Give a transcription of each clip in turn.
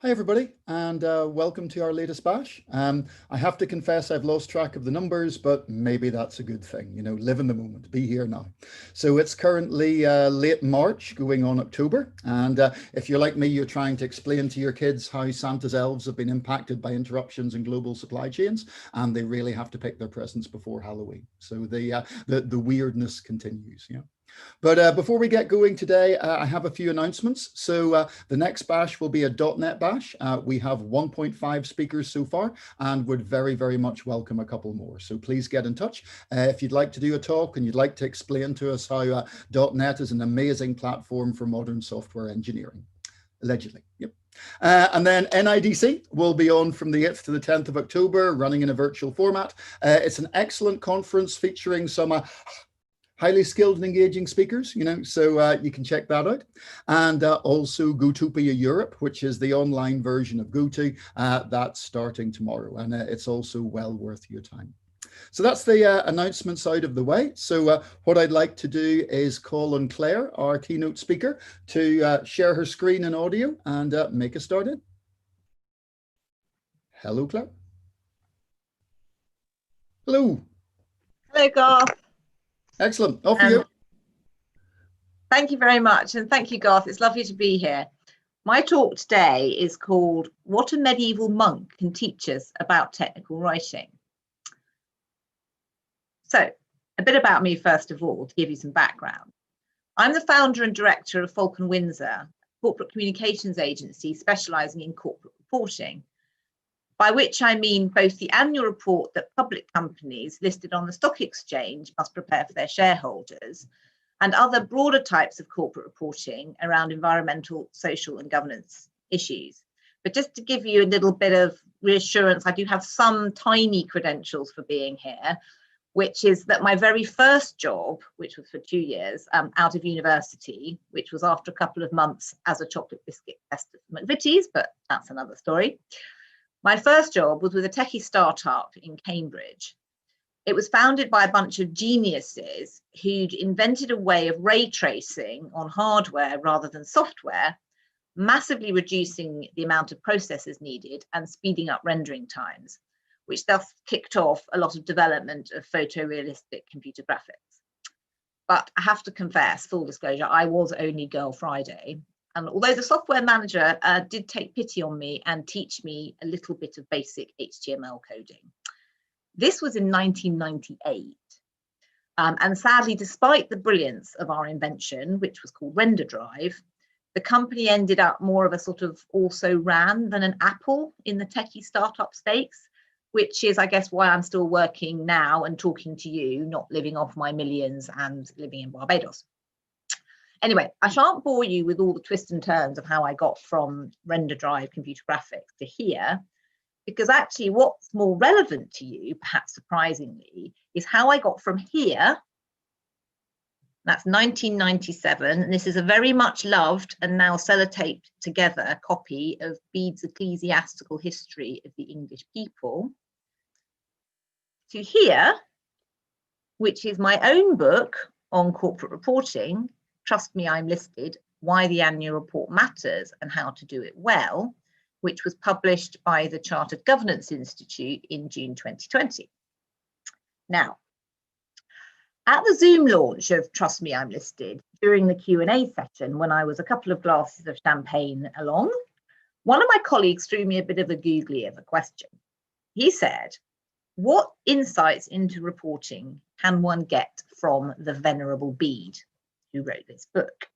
Hi everybody, and welcome to our latest bash. I have to confess I've lost track of the numbers, but maybe that's a good thing. You know, live in the moment, be here now. So it's currently late March, going on October, and if you're like me, you're trying to explain to your kids how Santa's elves have been impacted by interruptions in global supply chains, and they really have to pick their presents before Halloween. So the weirdness continues. Yeah. But before we get going today, I have a few announcements. So the next bash will be a .NET bash. We have 1.5 speakers so far and would very, very much welcome a couple more. So please get in touch. If you'd like to do a talk and you'd like to explain to us how .NET is an amazing platform for modern software engineering, allegedly. Yep. And then NIDC will be on from the 8th to the 10th of October, running in a virtual format. It's an excellent conference featuring some highly skilled and engaging speakers, so you can check that out. And also Gotopia Europe, which is the online version of Goto, that's starting tomorrow, and it's also well worth your time. So that's the announcements out of the way. So what I'd like to do is call on Claire, our keynote speaker, to share her screen and audio and make us started. Hello, Claire. Hello. Hello, Garth. Excellent. Off you. Thank you very much. And thank you, Garth. It's lovely to be here. My talk today is called What a Medieval Monk Can Teach Us About Technical Writing. So a bit about me, first of all, to give you some background. I'm the founder and director of Falcon Windsor, a corporate communications agency specializing in corporate reporting, by which I mean both the annual report that public companies listed on the stock exchange must prepare for their shareholders, and other broader types of corporate reporting around environmental, social and governance issues. But just to give you a little bit of reassurance, I do have some tiny credentials for being here, which is that my very first job, which was for 2 years out of university, which was after a couple of months as a chocolate biscuit tester at McVitie's, but that's another story. My first job was with a techie startup in Cambridge. It was founded by a bunch of geniuses who'd invented a way of ray tracing on hardware rather than software, massively reducing the amount of processors needed and speeding up rendering times, which thus kicked off a lot of development of photorealistic computer graphics. But I have to confess, full disclosure, I was only Girl Friday. And although the software manager did take pity on me and teach me a little bit of basic HTML coding. This was in 1998. And sadly, despite the brilliance of our invention, which was called Render Drive, the company ended up more of a sort of also ran than an Apple in the techie startup stakes, which is, I guess, why I'm still working now and talking to you, not living off my millions and living in Barbados. Anyway, I shan't bore you with all the twists and turns of how I got from Render Drive computer graphics to here, because actually what's more relevant to you, perhaps surprisingly, is how I got from here, that's 1997, and this is a very much loved and now sellotaped together copy of Bede's Ecclesiastical History of the English People, to here, which is my own book on corporate reporting, Trust Me, I'm Listed, Why the Annual Report Matters and How to Do It Well, which was published by the Chartered Governance Institute in June 2020. Now, at the Zoom launch of Trust Me, I'm Listed, during the Q&A session, when I was a couple of glasses of champagne along, one of my colleagues threw me a bit of a googly of a question. He said, what insights into reporting can one get from the Venerable Bede, who wrote this book?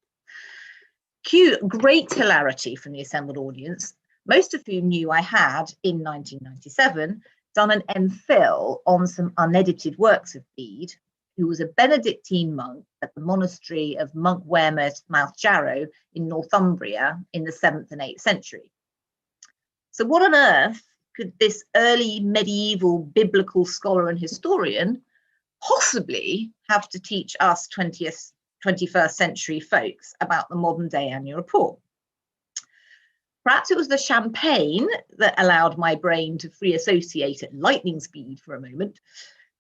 Cue great hilarity from the assembled audience, most of whom knew I had, in 1997, done an MPhil on some unedited works of Bede, who was a Benedictine monk at the monastery of Monk Wearmouth Jarrow in Northumbria in the 7th and 8th century. So what on earth could this early medieval biblical scholar and historian possibly have to teach us 21st century folks about the modern day annual report? Perhaps it was the champagne that allowed my brain to free associate at lightning speed for a moment.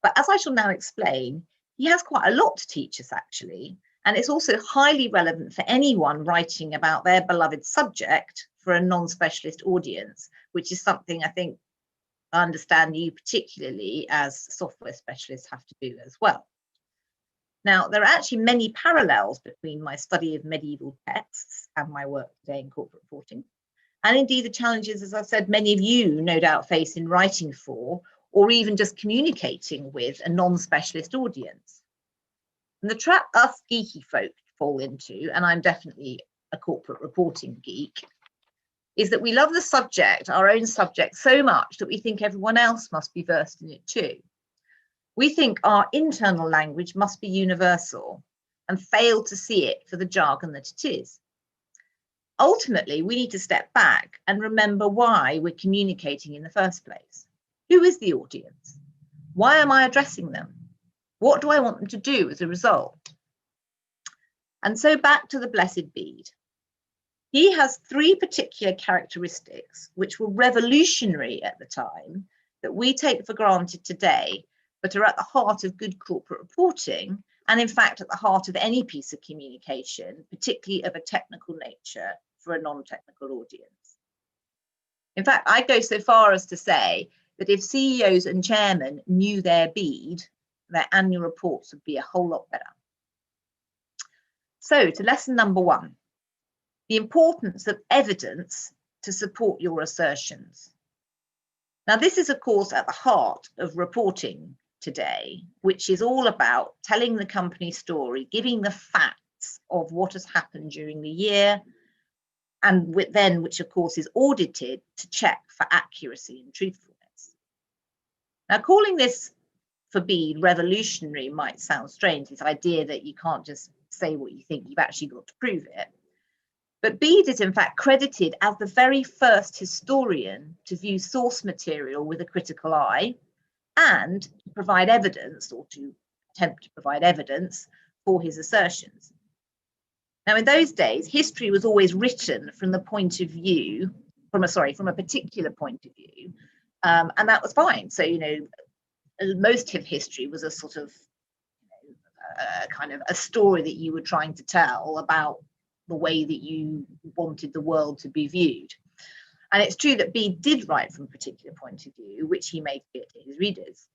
But as I shall now explain, he has quite a lot to teach us, actually. And it's also highly relevant for anyone writing about their beloved subject for a non-specialist audience, which is something I think I understand you particularly as software specialists have to do as well. Now, there are actually many parallels between my study of medieval texts and my work today in corporate reporting. And indeed the challenges, as I said, many of you no doubt face in writing for, or even just communicating with a non-specialist audience. And the trap us geeky folk fall into, and I'm definitely a corporate reporting geek, is that we love the subject, our own subject, so much that we think everyone else must be versed in it too. We think our internal language must be universal and fail to see it for the jargon that it is. Ultimately, we need to step back and remember why we're communicating in the first place. Who is the audience? Why am I addressing them? What do I want them to do as a result? And so back to the blessed Bede. He has three particular characteristics which were revolutionary at the time that we take for granted today, but are at the heart of good corporate reporting, and in fact at the heart of any piece of communication, particularly of a technical nature for a non-technical audience. In fact, I go so far as to say that if CEOs and chairmen knew their Bede, their annual reports would be a whole lot better. So to lesson number one, the importance of evidence to support your assertions. Now, this is, of course, at the heart of reporting today, which is all about telling the company story, giving the facts of what has happened during the year, and which of course is audited to check for accuracy and truthfulness. Now, calling this for Bede revolutionary might sound strange, this idea that you can't just say what you think, you've actually got to prove it. But Bede is in fact credited as the very first historian to view source material with a critical eye and to provide evidence, or to attempt to provide evidence for his assertions. Now, in those days, history was always written from the point of view, from a particular point of view, and that was fine. So, most of history was a sort of kind of a story that you were trying to tell about the way that you wanted the world to be viewed. And it's true that Bede did write from a particular point of view, which he made clear to his readers.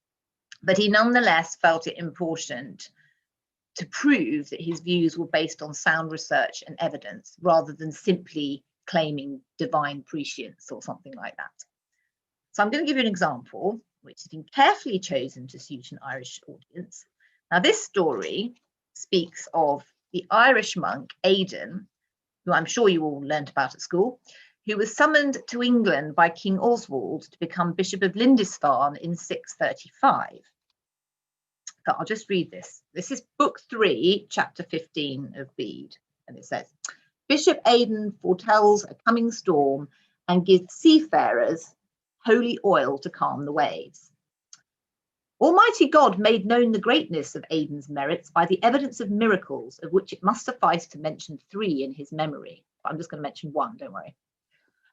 But he nonetheless felt it important to prove that his views were based on sound research and evidence, rather than simply claiming divine prescience or something like that. So I'm going to give you an example, which has been carefully chosen to suit an Irish audience. Now, this story speaks of the Irish monk Aidan, who I'm sure you all learnt about at school, who was summoned to England by King Oswald to become Bishop of Lindisfarne in 635. So I'll just read this. This is book 3, chapter 15 of Bede, and it says, Bishop Aidan foretells a coming storm and gives seafarers holy oil to calm the waves. Almighty God made known the greatness of Aidan's merits by the evidence of miracles, of which it must suffice to mention 3 in his memory. I'm just going to mention 1, don't worry.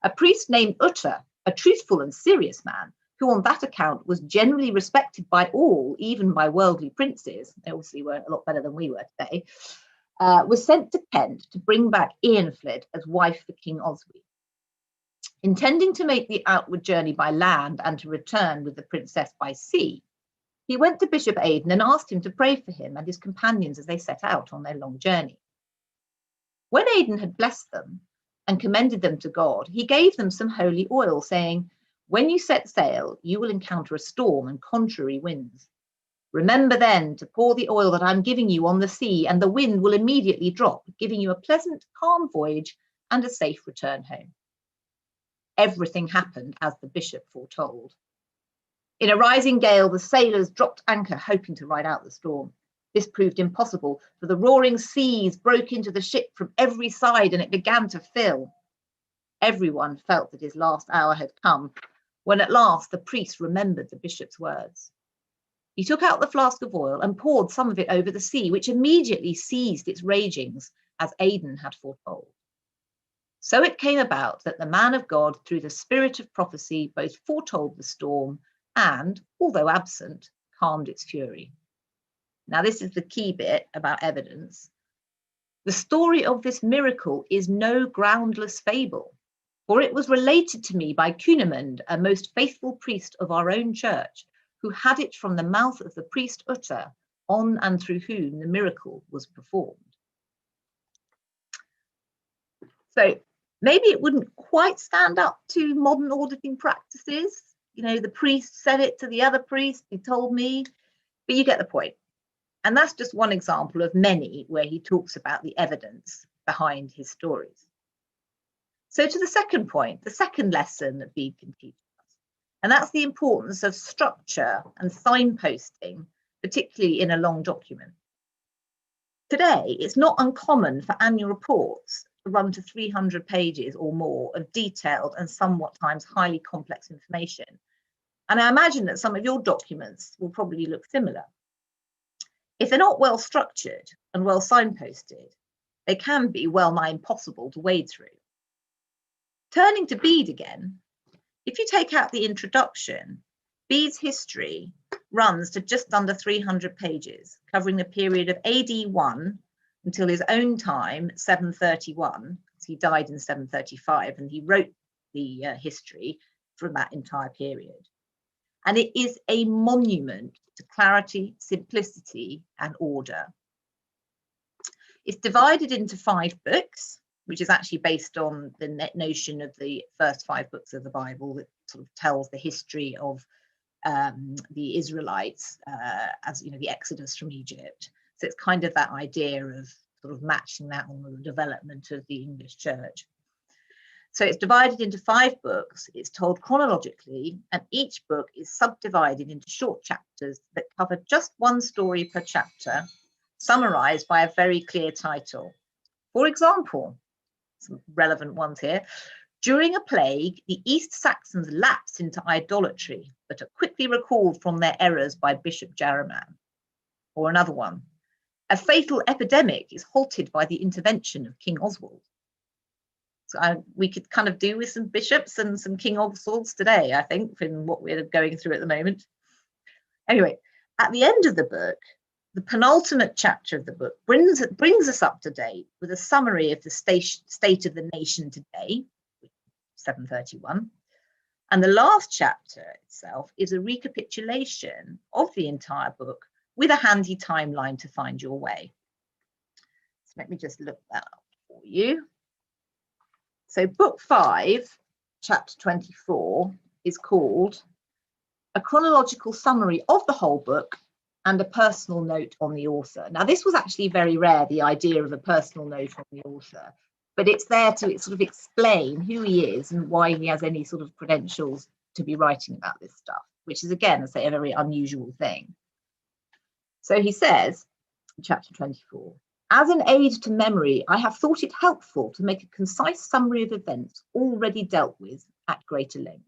A priest named Utter, a truthful and serious man, who on that account was generally respected by all, even by worldly princes, they obviously were a lot better than we were today, was sent to Kent to bring back Eanfled as wife for King Oswy. Intending to make the outward journey by land and to return with the princess by sea, he went to Bishop Aidan and asked him to pray for him and his companions as they set out on their long journey. When Aidan had blessed them and commended them to God, he gave them some holy oil, saying, when you set sail, you will encounter a storm and contrary winds. Remember then to pour the oil that I'm giving you on the sea, and the wind will immediately drop, giving you a pleasant, calm voyage and a safe return home. Everything happened as the bishop foretold. In a rising gale, the sailors dropped anchor, hoping to ride out the storm. This proved impossible, for the roaring seas broke into the ship from every side and it began to fill. Everyone felt that his last hour had come, when at last the priest remembered the bishop's words. He took out the flask of oil and poured some of it over the sea, which immediately ceased its ragings, as Aidan had foretold. So it came about that the man of God, through the spirit of prophecy, both foretold the storm and, although absent, calmed its fury. Now, this is the key bit about evidence. The story of this miracle is no groundless fable, for it was related to me by Cunimund, a most faithful priest of our own church, who had it from the mouth of the priest Utter, on and through whom the miracle was performed. So maybe it wouldn't quite stand up to modern auditing practices. You know, the priest said it to the other priest, he told me, but you get the point. And that's just one example of many where he talks about the evidence behind his stories. So to the second point, the second lesson that Bede can teach us, and that's the importance of structure and signposting, particularly in a long document. Today, it's not uncommon for annual reports to run to 300 pages or more of detailed and somewhat times highly complex information. And I imagine that some of your documents will probably look similar. If they're not well structured and well signposted, they can be well nigh impossible to wade through. Turning to Bede again, if you take out the introduction, Bede's history runs to just under 300 pages, covering the period of AD 1 until his own time, 731. He died in 735, and he wrote the history from that entire period. And it is a monument to clarity, simplicity, and order. It's divided into 5 books, which is actually based on the notion of the first 5 books of the Bible that sort of tells the history of the Israelites as, you know, the Exodus from Egypt. So it's kind of that idea of sort of matching that on the development of the English church. So it's divided into 5 books, it's told chronologically, and each book is subdivided into short chapters that cover just one story per chapter, summarized by a very clear title. For example, some relevant ones here. During a plague, the East Saxons lapsed into idolatry, but are quickly recalled from their errors by Bishop Jaruman. Or another one. A fatal epidemic is halted by the intervention of King Oswald. So we could kind of do with some bishops and some King Oswalds today, I think, in what we're going through at the moment. Anyway, at the end of the book, the penultimate chapter of the book brings us up to date with a summary of the state of the nation today, 731. And the last chapter itself is a recapitulation of the entire book with a handy timeline to find your way. So let me just look that up for you. So book 5, chapter 24, is called A Chronological Summary of the Whole Book and a Personal Note on the Author. Now, this was actually very rare, the idea of a personal note on the author, but it's there to sort of explain who he is and why he has any sort of credentials to be writing about this stuff, which is, again, I say, a very unusual thing. So he says, in chapter 24, as an aid to memory, I have thought it helpful to make a concise summary of events already dealt with at greater length.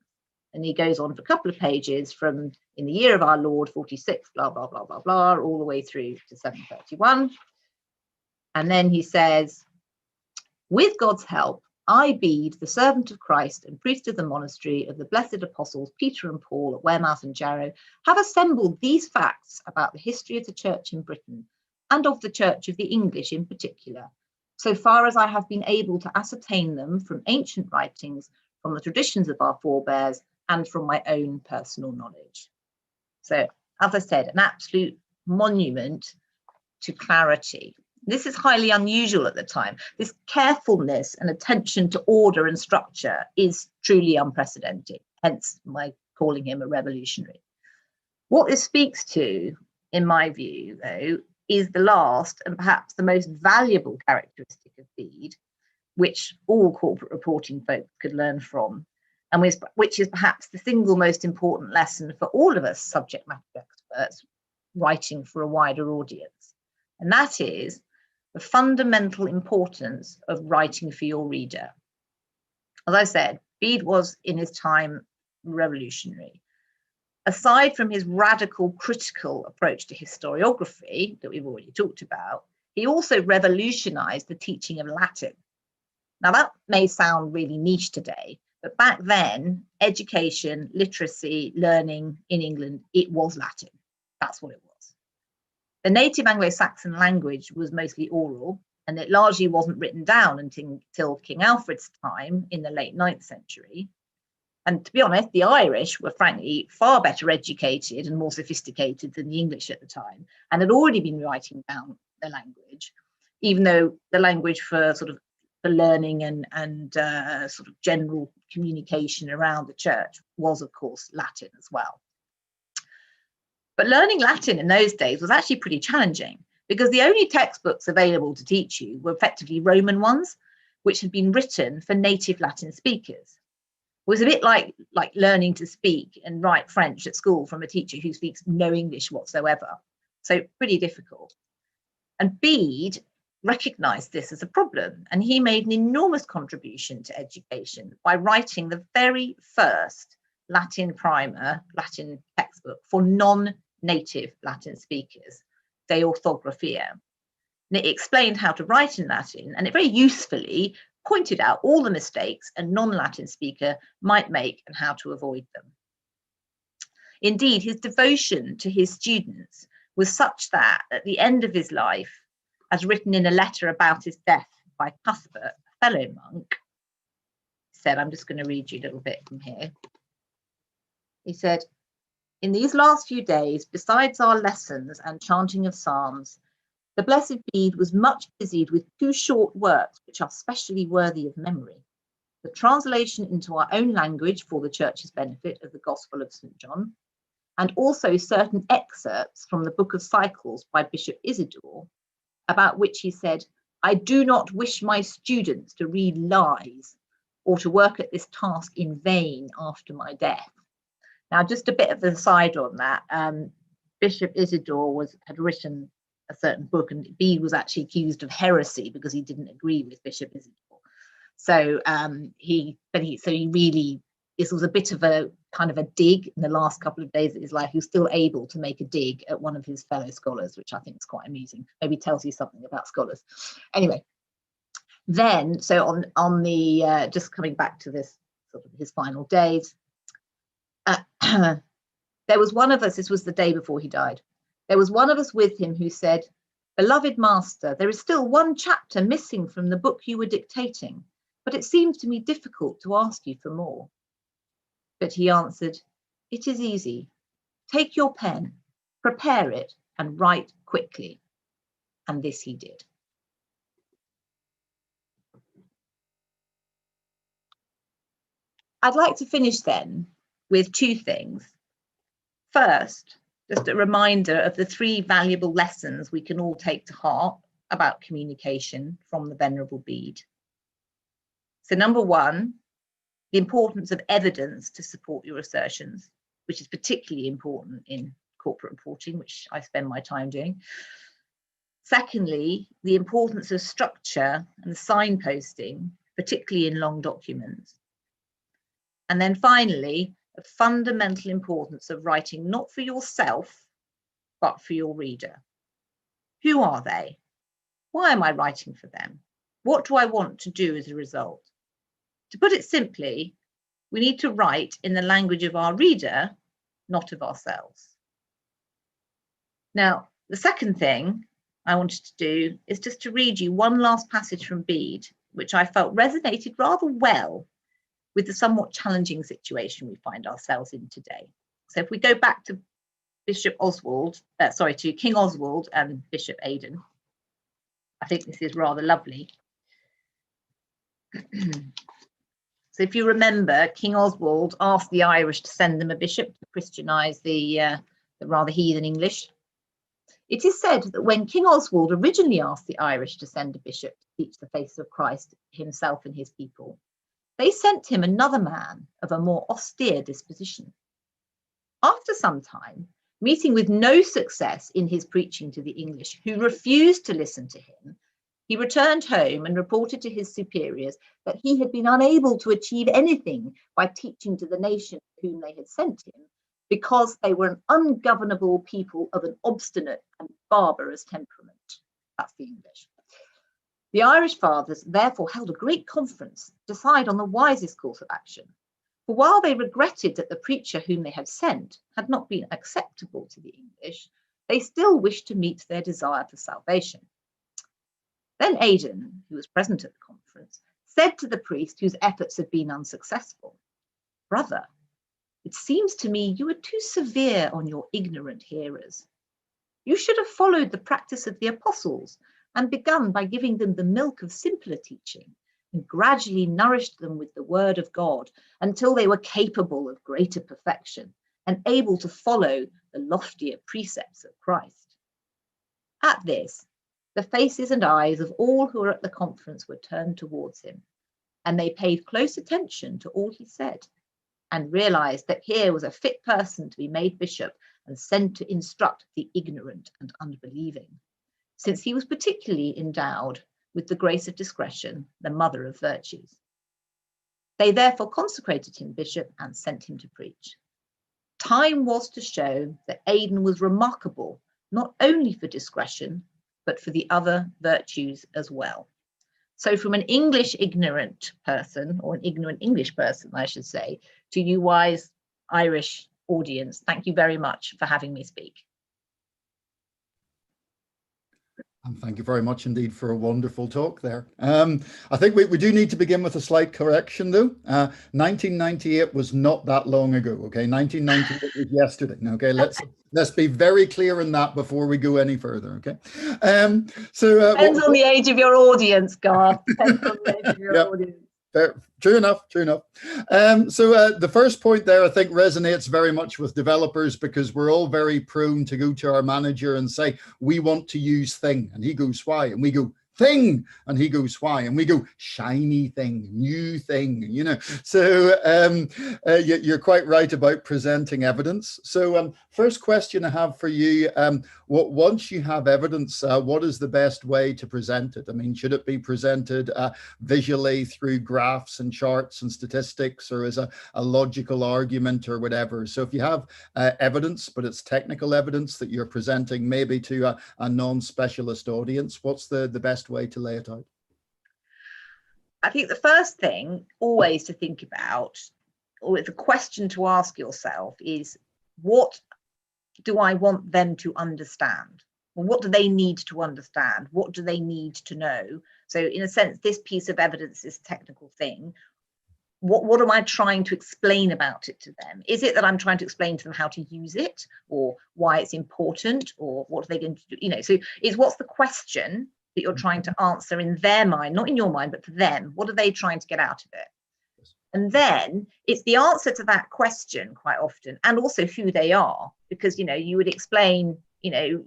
And he goes on for a couple of pages from in the year of our Lord 46, blah, blah, blah, blah, blah, all the way through to 731. And then he says, with God's help, I, Bede, the servant of Christ and priest of the monastery of the blessed apostles Peter and Paul at Wearmouth and Jarrow, have assembled these facts about the history of the church in Britain and of the Church of the English in particular, so far as I have been able to ascertain them from ancient writings, from the traditions of our forebears, and from my own personal knowledge. So, as I said, an absolute monument to clarity. This is highly unusual at the time. This carefulness and attention to order and structure is truly unprecedented, hence my calling him a revolutionary. What this speaks to, in my view, though, is the last and perhaps the most valuable characteristic of Bede, which all corporate reporting folks could learn from, and which is perhaps the single most important lesson for all of us subject matter experts writing for a wider audience. And that is the fundamental importance of writing for your reader. As I said, Bede was in his time revolutionary. Aside from his radical critical approach to historiography that we've already talked about, he also revolutionized the teaching of Latin. Now that may sound really niche today, but back then, education, literacy, learning in England, it was Latin. That's what it was. The native Anglo-Saxon language was mostly oral, and it largely wasn't written down until King Alfred's time in the late 9th century. And to be honest, the Irish were frankly far better educated and more sophisticated than the English at the time, and had already been writing down the language, even though the language for learning and sort of general communication around the church was, of course, Latin as well. But learning Latin in those days was actually pretty challenging, because the only textbooks available to teach you were effectively Roman ones, which had been written for native Latin speakers. It was a bit like learning to speak and write French at school from a teacher who speaks no English whatsoever. So pretty difficult. And Bede recognised this as a problem, and he made an enormous contribution to education by writing the very first Latin primer, Latin textbook for non-native Latin speakers, De Orthographia. And it explained how to write in Latin, and it very usefully pointed out all the mistakes a non-Latin speaker might make and how to avoid them. Indeed, his devotion to his students was such that at the end of his life, as written in a letter about his death by Cuthbert, a fellow monk, said, I'm just going to read you a little bit from here. He said, in these last few days, besides our lessons and chanting of psalms, the blessed Bede was much busied with 2 short works which are specially worthy of memory: the translation into our own language for the church's benefit of the Gospel of St. John, and also certain excerpts from the Book of Cycles by Bishop Isidore, about which he said, I do not wish my students to read lies or to work at this task in vain after my death. Now, just a bit of an aside on that, Bishop Isidore had written a certain book, and Bede was actually accused of heresy because he didn't agree with Bishop Isidore. So this was a bit of a kind of a dig in the last couple of days of his life. He was still able to make a dig at one of his fellow scholars, which I think is quite amusing. Maybe tells you something about scholars. Anyway, then, so on the, just coming back to this, sort of his final days, there was one of us, this was the day before he died, there was one of us with him who said, beloved master, there is still one chapter missing from the book you were dictating, but it seems to me difficult to ask you for more. But he answered, it is easy. Take your pen, prepare it, and write quickly. And this he did. I'd like to finish then with 2 things. First, just a reminder of the 3 valuable lessons we can all take to heart about communication from the Venerable Bede. So number 1, the importance of evidence to support your assertions, which is particularly important in corporate reporting, which I spend my time doing. Secondly, the importance of structure and signposting, particularly in long documents. And then finally, the fundamental importance of writing not for yourself, but for your reader. Who are they? Why am I writing for them? What do I want to do as a result? To put it simply, we need to write in the language of our reader, not of ourselves. Now, the second thing I wanted to do is just to read you one last passage from Bede, which I felt resonated rather well with the somewhat challenging situation we find ourselves in today. So if we go back to to King Oswald and Bishop Aidan, I think this is rather lovely. So if you remember, King Oswald asked the Irish to send them a bishop to Christianise the rather heathen English. It is said that when King Oswald originally asked the Irish to send a bishop to teach the faith of Christ himself and his people, they sent him another man of a more austere disposition. After some time, meeting with no success in his preaching to the English, who refused to listen to him, he returned home and reported to his superiors that he had been unable to achieve anything by teaching to the nation whom they had sent him, because they were an ungovernable people of an obstinate and barbarous temperament. That's the English. The Irish fathers therefore held a great conference to decide on the wisest course of action. For while they regretted that the preacher whom they had sent had not been acceptable to the English, they still wished to meet their desire for salvation. Then Aidan, who was present at the conference, said to the priest whose efforts had been unsuccessful, "Brother, it seems to me you are too severe on your ignorant hearers. You should have followed the practice of the apostles and begun by giving them the milk of simpler teaching and gradually nourished them with the word of God until they were capable of greater perfection and able to follow the loftier precepts of Christ." At this, the faces and eyes of all who were at the conference were turned towards him, and they paid close attention to all he said and realized that here was a fit person to be made bishop and sent to instruct the ignorant and unbelieving, since he was particularly endowed with the grace of discretion, the mother of virtues. They therefore consecrated him bishop and sent him to preach. Time was to show that Aidan was remarkable, not only for discretion, but for the other virtues as well. So from an English ignorant person, or an ignorant English person, I should say, to you wise Irish audience, thank you very much for having me speak. And thank you very much indeed for a wonderful talk there. I think we do need to begin with a slight correction though. 1998 was not that long ago, okay? 1998 was yesterday, okay? Let's be very clear in that before we go any further, okay? Depends on the age of your audience, Garth. Depends on the age of your audience. True enough, true enough. The first point there, I think, resonates very much with developers because we're all very prone to go to our manager and say, we want to use thing. And he goes, why? And we go, thing. And he goes, why? And we go, shiny thing, new thing, you know. So you're quite right about presenting evidence. So first question I have for you, once you have evidence, what is the best way to present it? I mean, should it be presented visually through graphs and charts and statistics, or as a logical argument or whatever? So if you have evidence, but it's technical evidence that you're presenting maybe to a non-specialist audience, what's the best way to lay it out? I think the first thing always to think about, or the question to ask yourself, is what do I want them to understand? Well, what do they need to understand? What do they need to know? So in a sense, this piece of evidence, this technical thing, what am I trying to explain about it to them? Is it that I'm trying to explain to them how to use it, or why it's important, or what are they going to do? You know, so it's what's the question that you're trying to answer in their mind, not in your mind, but for them. What are they trying to get out of it? And then it's the answer to that question quite often, and also who they are, because, you know, you would explain, you know,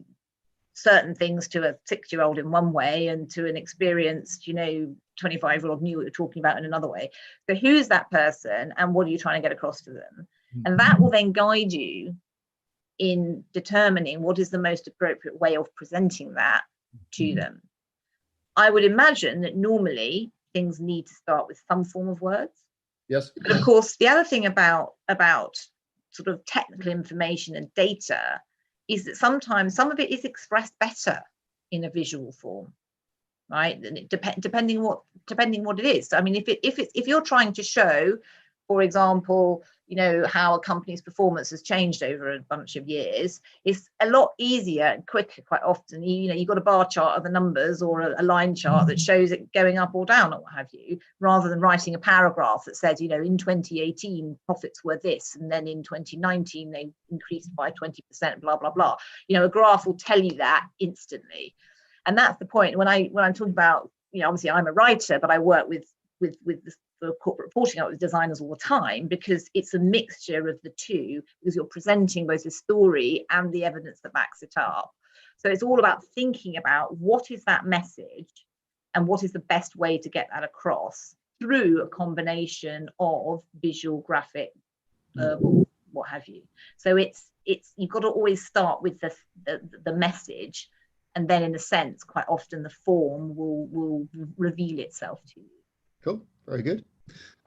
certain things to a 6-year-old in one way and to an experienced, you know, 25-year-old knew what you're talking about in another way. So who's that person and what are you trying to get across to them? And that will then guide you in determining what is the most appropriate way of presenting that to them. I would imagine that normally things need to start with some form of words. Yes. But of course, the other thing about sort of technical information and data is that sometimes some of it is expressed better in a visual form, right? And depending what it is. So, I mean, if you're trying to show, for example, you know, how a company's performance has changed over a bunch of years, it's a lot easier and quicker quite often. You know, you've got a bar chart of the numbers or a line chart that shows it going up or down or what have you, rather than writing a paragraph that says, you know, in 2018 profits were this, and then in 2019 they increased by 20%, blah blah blah. You know, a graph will tell you that instantly. And that's the point when I'm talking about, you know, obviously I'm a writer, but I work with the corporate reporting out with designers all the time, because it's a mixture of the two, because you're presenting both the story and the evidence that backs it up. So it's all about thinking about what is that message and what is the best way to get that across through a combination of visual, graphic, verbal, what have you. So it's you've got to always start with the message, and then in a sense quite often the form will reveal itself to you. Cool, very good.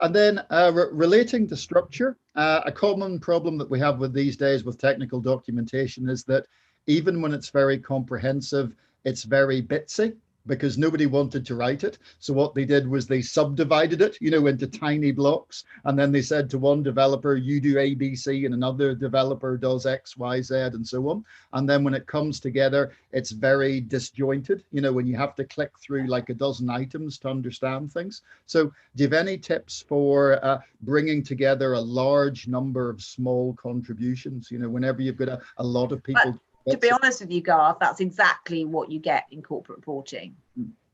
And then relating to structure, a common problem that we have with these days with technical documentation is that even when it's very comprehensive, it's very bitsy. because nobody wanted to write it. So what they did was they subdivided it, into tiny blocks. And then they said to one developer, you do A, B, C, and another developer does X, Y, Z, and so on. And then when it comes together, it's very disjointed, when you have to click through like a dozen items to understand things. So do you have any tips for bringing together a large number of small contributions, whenever you've got a lot of people? To be honest with you, Garth, that's exactly what you get in corporate reporting.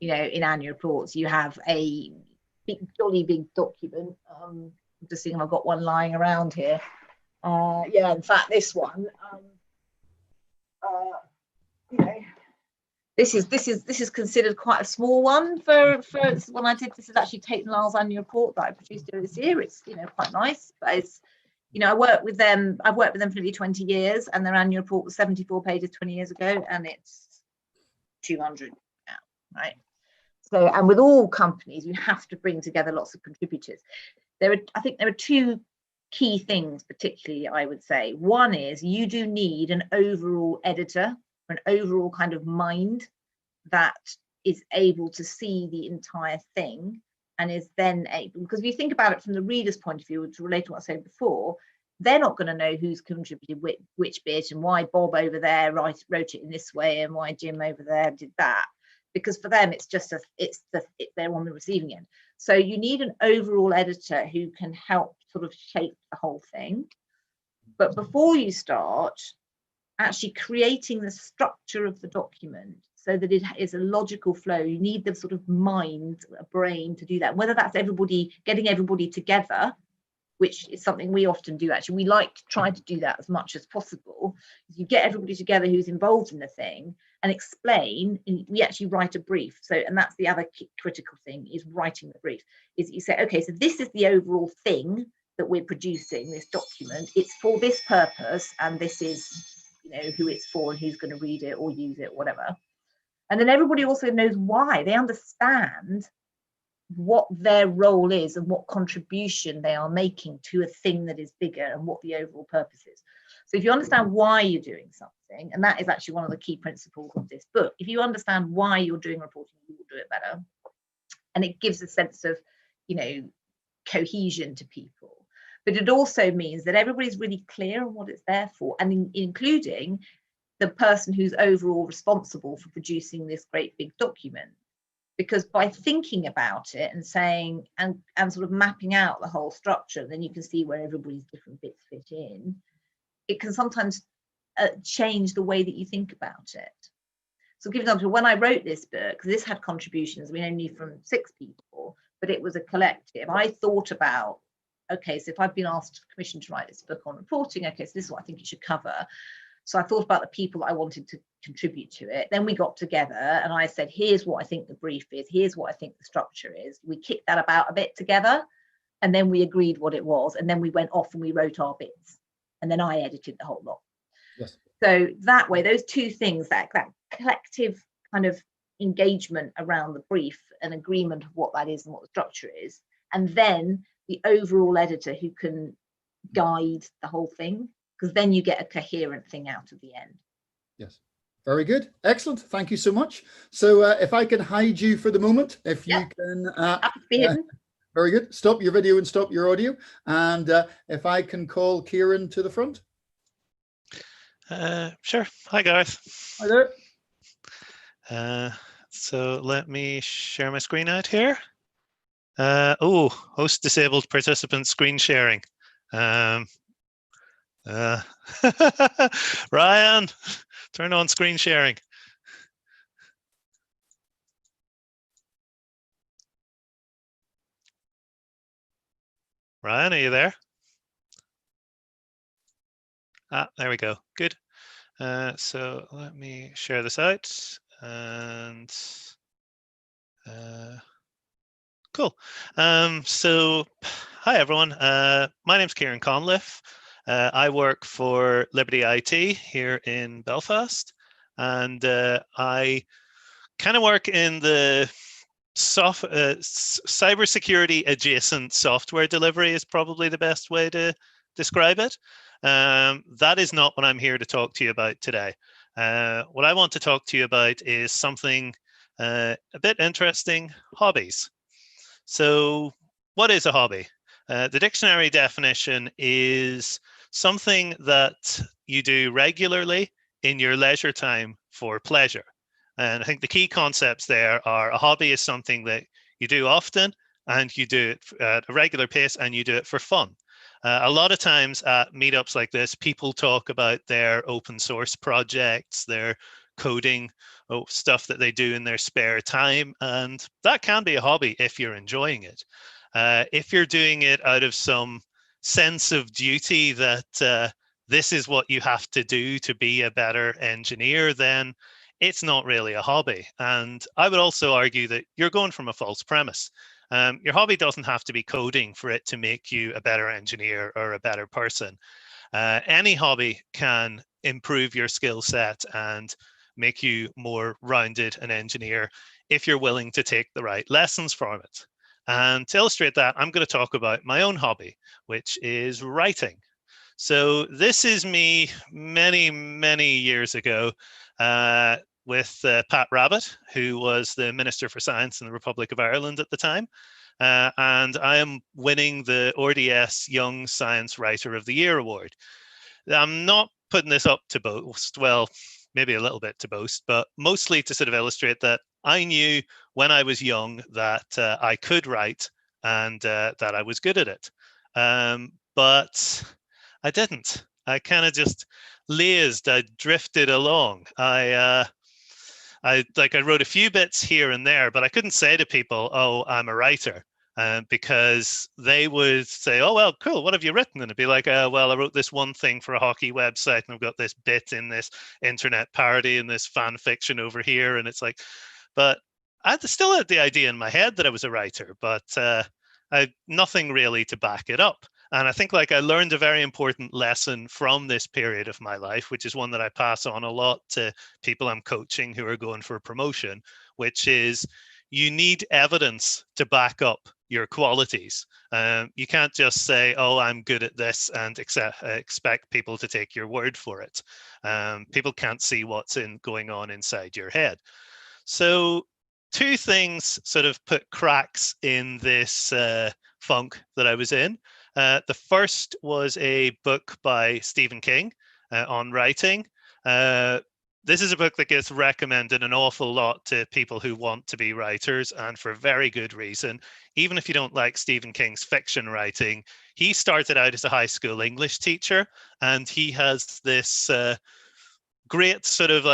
In annual reports, you have a jolly big document. I'm just seeing if I've got one lying around here. Yeah, in fact, this one. This is considered quite a small one for when I did. This is actually Tate & Lyle's annual report that I produced earlier this year. It's quite nice, but it's. I've worked with them for nearly 20 years, and their annual report was 74 pages 20 years ago, and it's 200 now, right? So, and with all companies, you have to bring together lots of contributors. I think there are two key things, particularly, I would say. One is you do need an overall editor, an overall kind of mind that is able to see the entire thing. And is then able, because if you think about it from the reader's point of view, to relate to what I said before, they're not going to know who's contributed which bit and why Bob over there wrote it in this way and why Jim over there did that, because for them it's just they're on the receiving end. So you need an overall editor who can help sort of shape the whole thing. But before you start actually creating the structure of the document, so that it is a logical flow, you need the sort of mind, a brain to do that. Whether that's getting everybody together, which is something we often do. Actually, we like to try to do that as much as possible. You get everybody together who's involved in the thing and explain, and we actually write a brief. So, and that's the other critical thing, is writing the brief. Is you say, okay, so this is the overall thing that we're producing, this document. It's for this purpose, and this is, who it's for and who's going to read it or use it, whatever. And then everybody also knows why. They understand what their role is and what contribution they are making to a thing that is bigger and what the overall purpose is. So if you understand why you're doing something, and that is actually one of the key principles of this book, if you understand why you're doing reporting, you will do it better. And it gives a sense of, cohesion to people. But it also means that everybody's really clear on what it's there for, and including the person who's overall responsible for producing this great big document. Because by thinking about it and saying and sort of mapping out the whole structure, then you can see where everybody's different bits fit in. It can sometimes change the way that you think about it. So give example, when I wrote this book, this had contributions, only from 6 people, but it was a collective. I thought about, okay, so if I've been asked commissioned to write this book on reporting, okay, so this is what I think it should cover. So I thought about the people I wanted to contribute to it. Then we got together and I said, here's what I think the brief is. Here's what I think the structure is. We kicked that about a bit together, and then we agreed what it was. And then we went off and we wrote our bits. And then I edited the whole lot. Yes. So that way, those two things, that collective kind of engagement around the brief and agreement of what that is and what the structure is. And then the overall editor who can guide the whole thing, because then you get a coherent thing out of the end. Yes. Very good. Excellent. Thank you so much. So if I can hide you for the moment, if you can. Very good. Stop your video and stop your audio. And if I can call Ciaran to the front. Sure. Hi, Gareth. Hi there. So let me share my screen out here. Host disabled participant screen sharing. Ryan, turn on screen sharing. Ryan, are you there? There we go. Good. So let me share this out and cool. So hi everyone. My name's Ciaran Conliffe. I work for Liberty IT here in Belfast, and I kind of work in the cybersecurity adjacent software delivery is probably the best way to describe it. That is not what I'm here to talk to you about today. What I want to talk to you about is something A bit interesting, hobbies. So what is a hobby? The dictionary definition is something that you do regularly in your leisure time for pleasure. And I think the key concepts there are a hobby is something that you do often and you do it at a regular pace and you do it for fun. A lot of times at meetups like this, people talk about their open source projects, their coding, stuff that they do in their spare time. And that can be a hobby if you're enjoying it. If you're doing it out of some sense of duty that this is what you have to do to be a better engineer, then it's not really a hobby. And I would also argue that you're going from a false premise. Your hobby doesn't have to be coding for it to make you a better engineer or a better person. Any hobby can improve your skill set and make you more rounded an engineer if you're willing to take the right lessons from it. And to illustrate that, I'm going to talk about my own hobby, which is writing. So this is me many, many years ago with Pat Rabbitte, who was the Minister for Science in the Republic of Ireland at the time. And I am winning the RDS Young Science Writer of the Year award. I'm not putting this up to boast, well, maybe a little bit to boast, but mostly to sort of illustrate that I knew when I was young that I could write and that I was good at it. But I didn't. I kind of just lazed, I drifted along. I wrote a few bits here and there, but I couldn't say to people, oh, I'm a writer. Because they would say, oh, well, cool, what have you written? And it'd be like, well, I wrote this one thing for a hockey website and I've got this bit in this internet parody and this fan fiction over here. And it's like, but I still had the idea in my head that I was a writer, but I had nothing really to back it up. And I think I learned a very important lesson from this period of my life, which is one that I pass on a lot to people I'm coaching who are going for a promotion, which is you need evidence to back up your qualities. You can't just say, oh, I'm good at this and expect people to take your word for it. People can't see what's going on inside your head. So two things sort of put cracks in this funk that I was in. The first was a book by Stephen King on writing. This is a book that gets recommended an awful lot to people who want to be writers, and for very good reason. Even if you don't like Stephen King's fiction writing, he started out as a high school English teacher, and he has this great sort of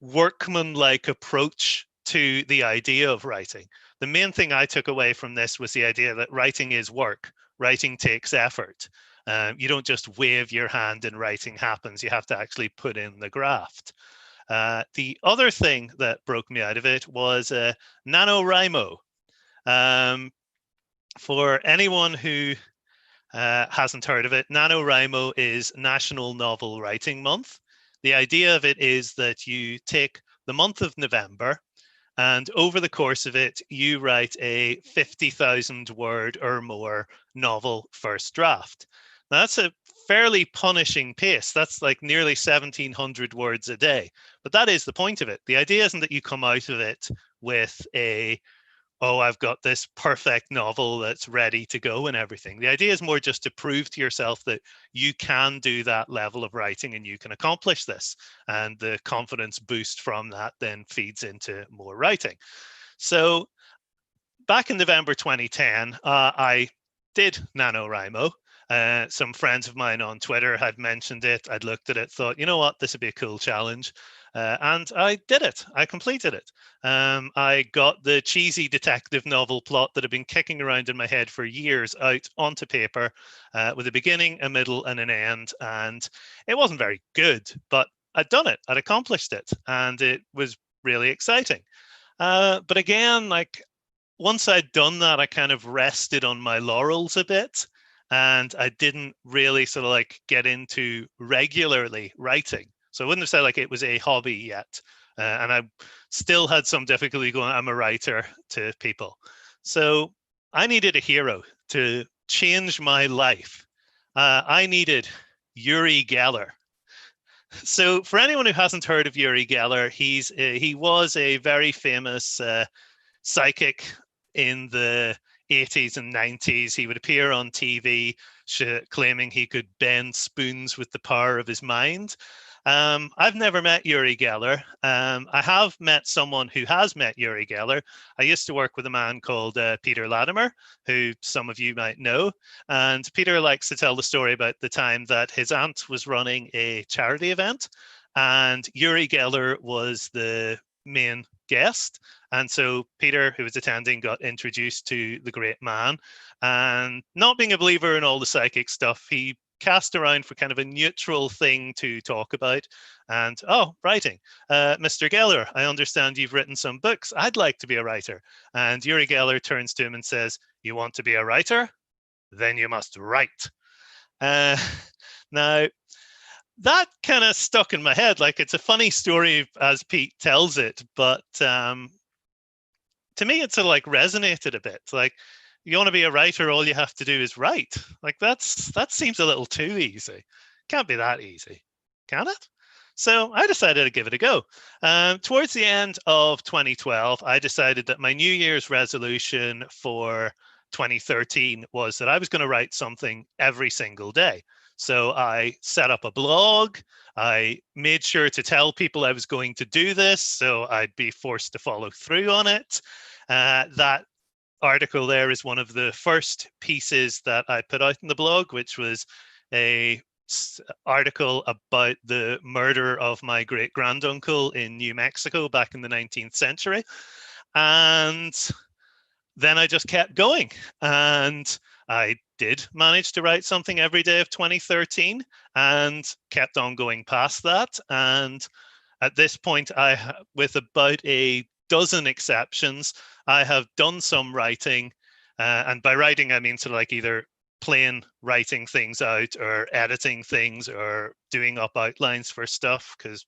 workman-like approach to the idea of writing. The main thing I took away from this was the idea that writing is work. Writing takes effort. You don't just wave your hand and writing happens. You have to actually put in the graft. The other thing that broke me out of it was NaNoWriMo. For anyone who hasn't heard of it, NaNoWriMo is National Novel Writing Month. The idea of it is that you take the month of November and over the course of it, you write a 50,000 word or more novel first draft. Now, that's a fairly punishing pace. That's nearly 1,700 words a day. But that is the point of it. The idea isn't that you come out of it with oh, I've got this perfect novel that's ready to go and everything. The idea is more just to prove to yourself that you can do that level of writing and you can accomplish this. And the confidence boost from that then feeds into more writing. So back in November 2010, I did NaNoWriMo. Some friends of mine on Twitter had mentioned it. I'd looked at it, thought, you know what, this would be a cool challenge. And I did it. I completed it. I got the cheesy detective novel plot that had been kicking around in my head for years out onto paper with a beginning, a middle, and an end. And it wasn't very good, but I'd done it. I'd accomplished it. And it was really exciting. But again, once I'd done that, I kind of rested on my laurels a bit. And I didn't really sort of get into regularly writing. So I wouldn't have said it was a hobby yet. And I still had some difficulty going, I'm a writer to people. So I needed a hero to change my life. I needed Uri Geller. So for anyone who hasn't heard of Uri Geller, he was a very famous psychic in the 80s and 90s. He would appear on TV claiming he could bend spoons with the power of his mind. I've never met Uri Geller. I have met someone who has met Uri Geller. I used to work with a man called Peter Latimer, who some of you might know. And Peter likes to tell the story about the time that his aunt was running a charity event, and Uri Geller was the main guest. And so Peter, who was attending, got introduced to the great man. And not being a believer in all the psychic stuff, he cast around for kind of a neutral thing to talk about. And, oh, writing. Mr. Geller, I understand you've written some books. I'd like to be a writer. And Uri Geller turns to him and says, you want to be a writer? Then you must write. Now, that kind of stuck in my head. Like, it's a funny story as Pete tells it, but to me, it sort of like resonated a bit. Like, you want to be a writer, all you have to do is write. Like, that seems a little too easy. Can't be that easy, can it? So I decided to give it a go. Towards the end of 2012, I decided that my New Year's resolution for 2013 was that I was going to write something every single day. So I set up a blog. I made sure to tell people I was going to do this, so I'd be forced to follow through on it. That article there is one of the first pieces that I put out in the blog, which was a article about the murder of my great granduncle in New Mexico back in the 19th century. And then I just kept going, and I did manage to write something every day of 2013 and kept on going past that. And at this point, with about a dozen exceptions, I have done some writing. And by writing, I mean sort of like either plain writing things out or editing things or doing up outlines for stuff, because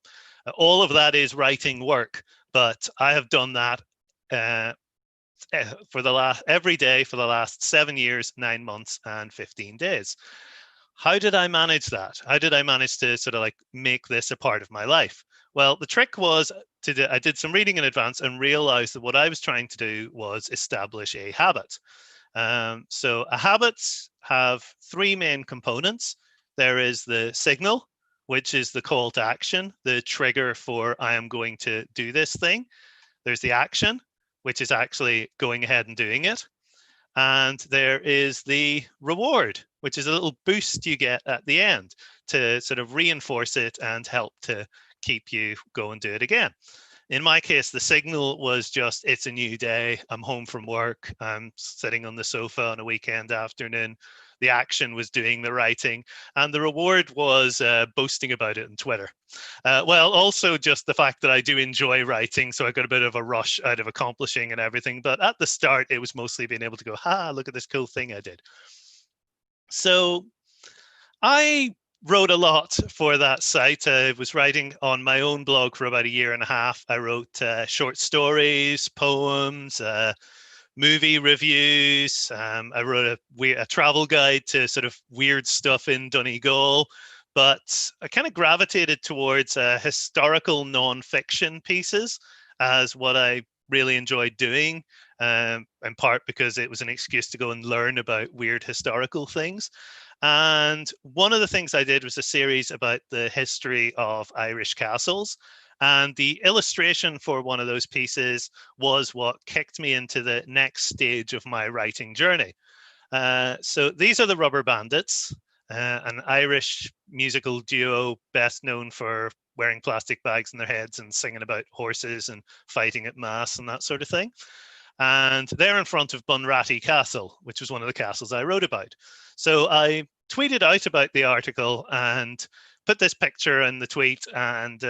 all of that is writing work. But I have done that every day for the last 7 years, 9 months, and 15 days. How did I manage that? How did I manage to sort of like make this a part of my life? Well, the trick was I did some reading in advance and realized that what I was trying to do was establish a habit. So habits have three main components. There is the signal, which is the call to action, the trigger for I am going to do this thing. There's the action, which is actually going ahead and doing it. And there is the reward, which is a little boost you get at the end to sort of reinforce it and help to keep you go and do it again. In my case, the signal was just, it's a new day. I'm home from work. I'm sitting on the sofa on a weekend afternoon. The action was doing the writing, and the reward was boasting about it on Twitter. Well, also just the fact that I do enjoy writing, so I got a bit of a rush out of accomplishing and everything. But at the start, it was mostly being able to go, look at this cool thing I did. So I wrote a lot for that site. I was writing on my own blog for about 1.5 years. I wrote short stories, poems, movie reviews. I wrote a travel guide to sort of weird stuff in Donegal, but I kind of gravitated towards historical non-fiction pieces as what I really enjoyed doing, in part because it was an excuse to go and learn about weird historical things. And one of the things I did was a series about the history of Irish castles. And the illustration for one of those pieces was what kicked me into the next stage of my writing journey. So these are the Rubber Bandits, an Irish musical duo best known for wearing plastic bags in their heads and singing about horses and fighting at mass and that sort of thing. And they're in front of Bunratty Castle, which was one of the castles I wrote about. So I tweeted out about the article and put this picture in the tweet and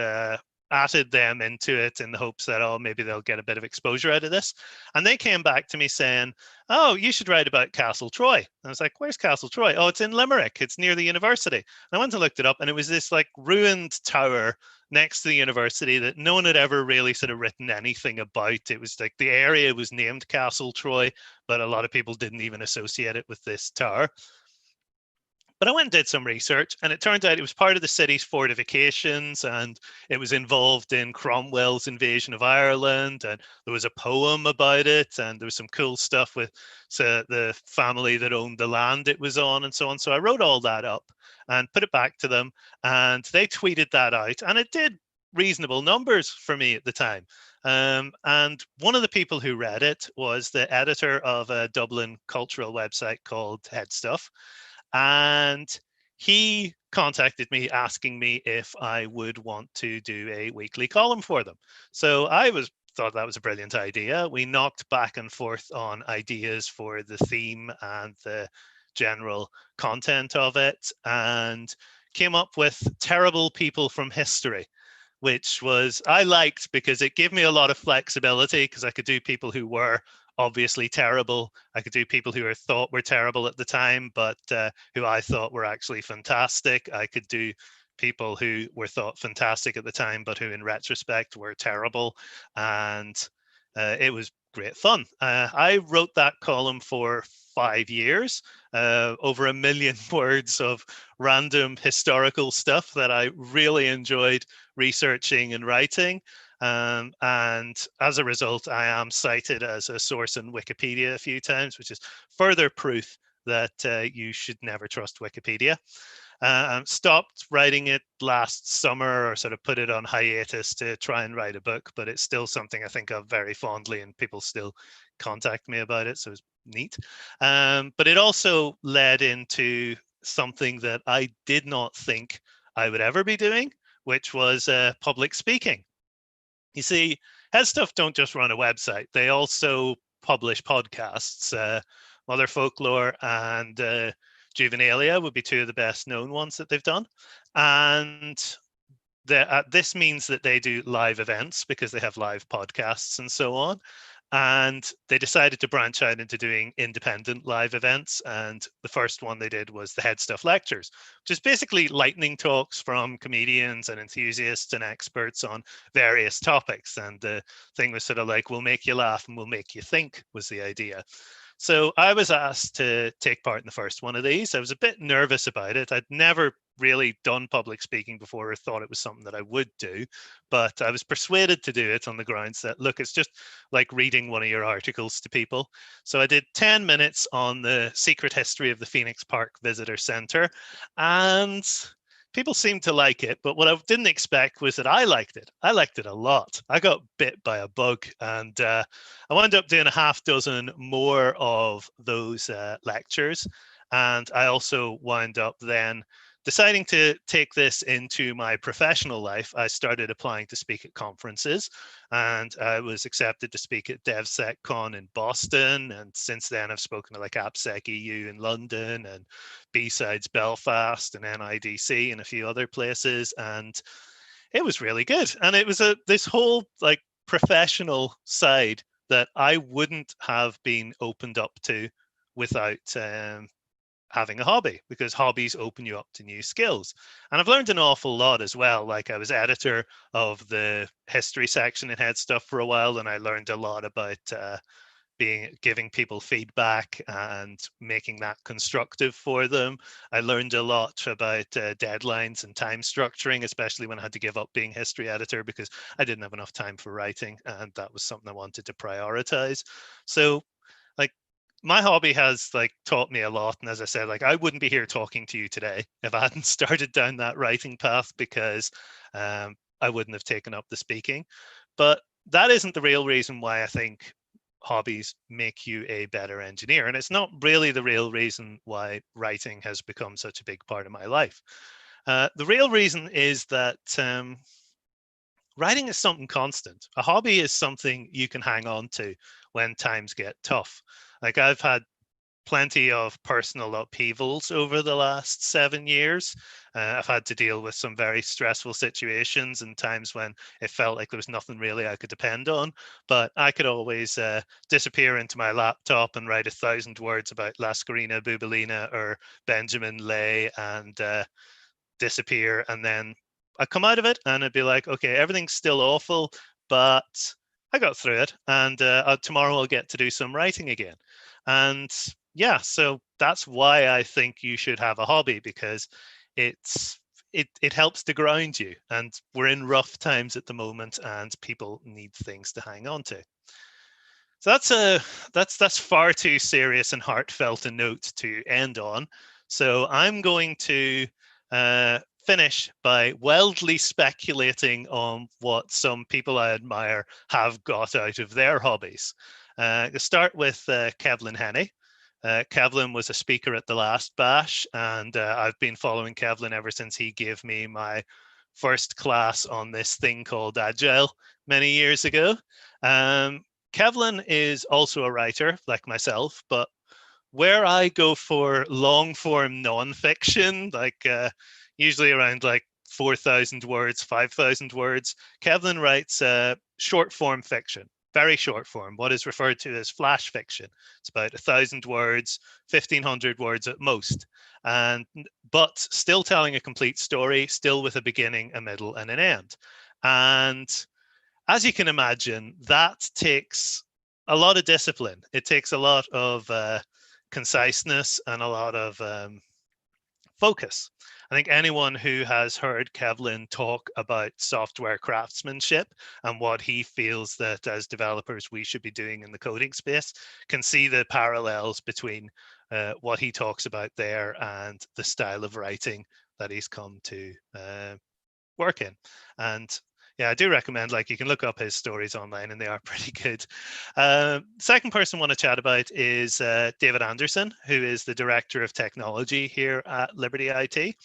added them into it in the hopes that, oh, maybe they'll get a bit of exposure out of this. And they came back to me saying, oh, you should write about Castle Troy. And I was like, where's Castle Troy? Oh, it's in Limerick. It's near the university. And I went and looked it up, and it was this like ruined tower next to the university that no one had ever really sort of written anything about. It was like the area was named Castle Troy, but a lot of people didn't even associate it with this tower. But I went and did some research, and it turned out it was part of the city's fortifications, and it was involved in Cromwell's invasion of Ireland, and there was a poem about it, and there was some cool stuff with the family that owned the land it was on, and so on. So I wrote all that up and put it back to them, and they tweeted that out, and it did reasonable numbers for me at the time. And one of the people who read it was the editor of a Dublin cultural website called Headstuff. And he contacted me asking me if I would want to do a weekly column for them. So I thought that was a brilliant idea. We knocked back and forth on ideas for the theme and the general content of it, and came up with Terrible People from History, which I liked because it gave me a lot of flexibility, because I could do people who were obviously terrible. I could do people who I thought were terrible at the time, but who I thought were actually fantastic. I could do people who were thought fantastic at the time, but who in retrospect were terrible. And it was great fun. I wrote that column for 5 years, over 1 million words of random historical stuff that I really enjoyed researching and writing. And as a result, I am cited as a source in Wikipedia a few times, which is further proof that you should never trust Wikipedia. Stopped writing it last summer, or sort of put it on hiatus to try and write a book, but it's still something I think of very fondly, and people still contact me about it, so it's neat. But it also led into something that I did not think I would ever be doing, which was public speaking. You see, Headstuff don't just run a website, they also publish podcasts. Mother Folklore and Juvenalia would be two of the best known ones that they've done. And this means that they do live events because they have live podcasts and so on. And they decided to branch out into doing independent live events. And the first one they did was the Headstuff Lectures, which is basically lightning talks from comedians and enthusiasts and experts on various topics. And the thing was sort of like, we'll make you laugh and we'll make you think, was the idea. So I was asked to take part in the first one of these. I was a bit nervous about it. I'd never really done public speaking before, or thought it was something that I would do, but I was persuaded to do it on the grounds that, look, it's just like reading one of your articles to people. So I did 10 minutes on the secret history of the Phoenix Park Visitor Center, and people seemed to like it, but what I didn't expect was that I liked it. I liked it a lot. I got bit by a bug, and I wound up doing a half dozen more of those lectures. And I also wound up then deciding to take this into my professional life. I started applying to speak at conferences, and I was accepted to speak at DevSecCon in Boston. And since then, I've spoken to like AppSec EU in London, and B-Sides Belfast, and NIDC, and a few other places. And it was really good. And it was this whole like professional side that I wouldn't have been opened up to without having a hobby, because hobbies open you up to new skills. And I've learned an awful lot as well. Like, I was editor of the history section in Headstuff for a while, and I learned a lot about giving people feedback and making that constructive for them. I learned a lot about deadlines and time structuring, especially when I had to give up being history editor because I didn't have enough time for writing, and that was something I wanted to prioritize. So like, my hobby has like taught me a lot. And as I said, like, I wouldn't be here talking to you today if I hadn't started down that writing path, because I wouldn't have taken up the speaking. But that isn't the real reason why I think hobbies make you a better engineer. And it's not really the real reason why writing has become such a big part of my life. The real reason is that writing is something constant. A hobby is something you can hang on to when times get tough. Like, I've had plenty of personal upheavals over the last 7 years. I've had to deal with some very stressful situations and times when it felt like there was nothing really I could depend on. But I could always disappear into my laptop and write 1,000 words about Lascarina Bubalina or Benjamin Lay and disappear. And then I come out of it and I'd be like, okay, everything's still awful, but I got through it. And tomorrow I'll get to do some writing again. And yeah, so that's why I think you should have a hobby, because it helps to ground you, and we're in rough times at the moment and people need things to hang on to. So that's far too serious and heartfelt a note to end on. So I'm going to finish by wildly speculating on what some people I admire have got out of their hobbies. To start with Kevlin Henney. Kevlin was a speaker at the last bash, and I've been following Kevlin ever since he gave me my first class on this thing called Agile many years ago. Kevlin is also a writer like myself, but where I go for long form nonfiction, like usually around like 4,000 words, 5,000 words, Kevlin writes short form fiction, very short form, what is referred to as flash fiction. It's about 1,000 words, 1,500 words at most, but still telling a complete story, still with a beginning, a middle, and an end. And as you can imagine, that takes a lot of discipline. It takes a lot of conciseness and a lot of focus. I think anyone who has heard Kevlin talk about software craftsmanship and what he feels that as developers we should be doing in the coding space can see the parallels between what he talks about there and the style of writing that he's come to work in. And yeah, I do recommend, like, you can look up his stories online and they are pretty good. Second person I want to chat about is David Anderson, who is the Director of Technology here at Liberty IT.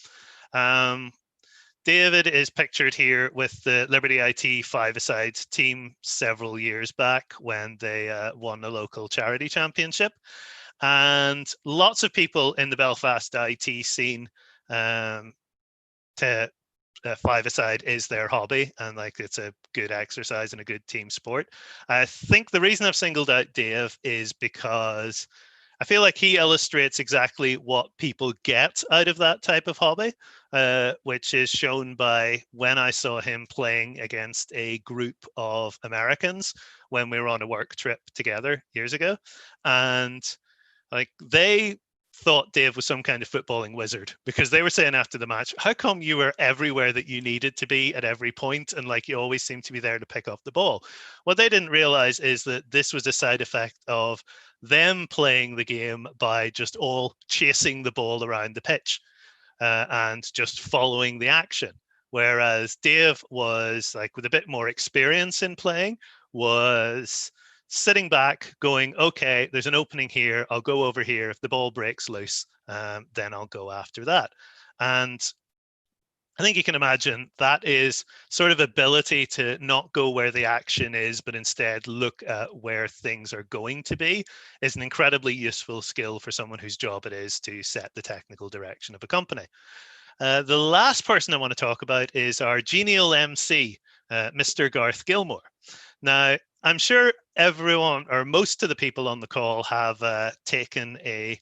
David is pictured here with the Liberty IT five-a-side team several years back when they won a local charity championship. And lots of people in the Belfast IT scene five-a-side is their hobby, and like it's a good exercise and a good team sport. I think the reason I've singled out Dave is because I feel like he illustrates exactly what people get out of that type of hobby, which is shown by when I saw him playing against a group of Americans when we were on a work trip together years ago. And like they thought Dave was some kind of footballing wizard, because they were saying after the match, how come you were everywhere that you needed to be at every point and like you always seem to be there to pick up the ball? What they didn't realize is that this was a side effect of them playing the game by just all chasing the ball around the pitch and just following the action. Whereas Dave was like, with a bit more experience in playing, was sitting back going, okay, there's an opening here, I'll go over here. If the ball breaks loose, then I'll go after that. And I think you can imagine that is sort of ability to not go where the action is, but instead look at where things are going to be, is an incredibly useful skill for someone whose job it is to set the technical direction of a company. The last person I want to talk about is our genial MC, Mr. Garth Gilmore. Now, I'm sure everyone or most of the people on the call have taken a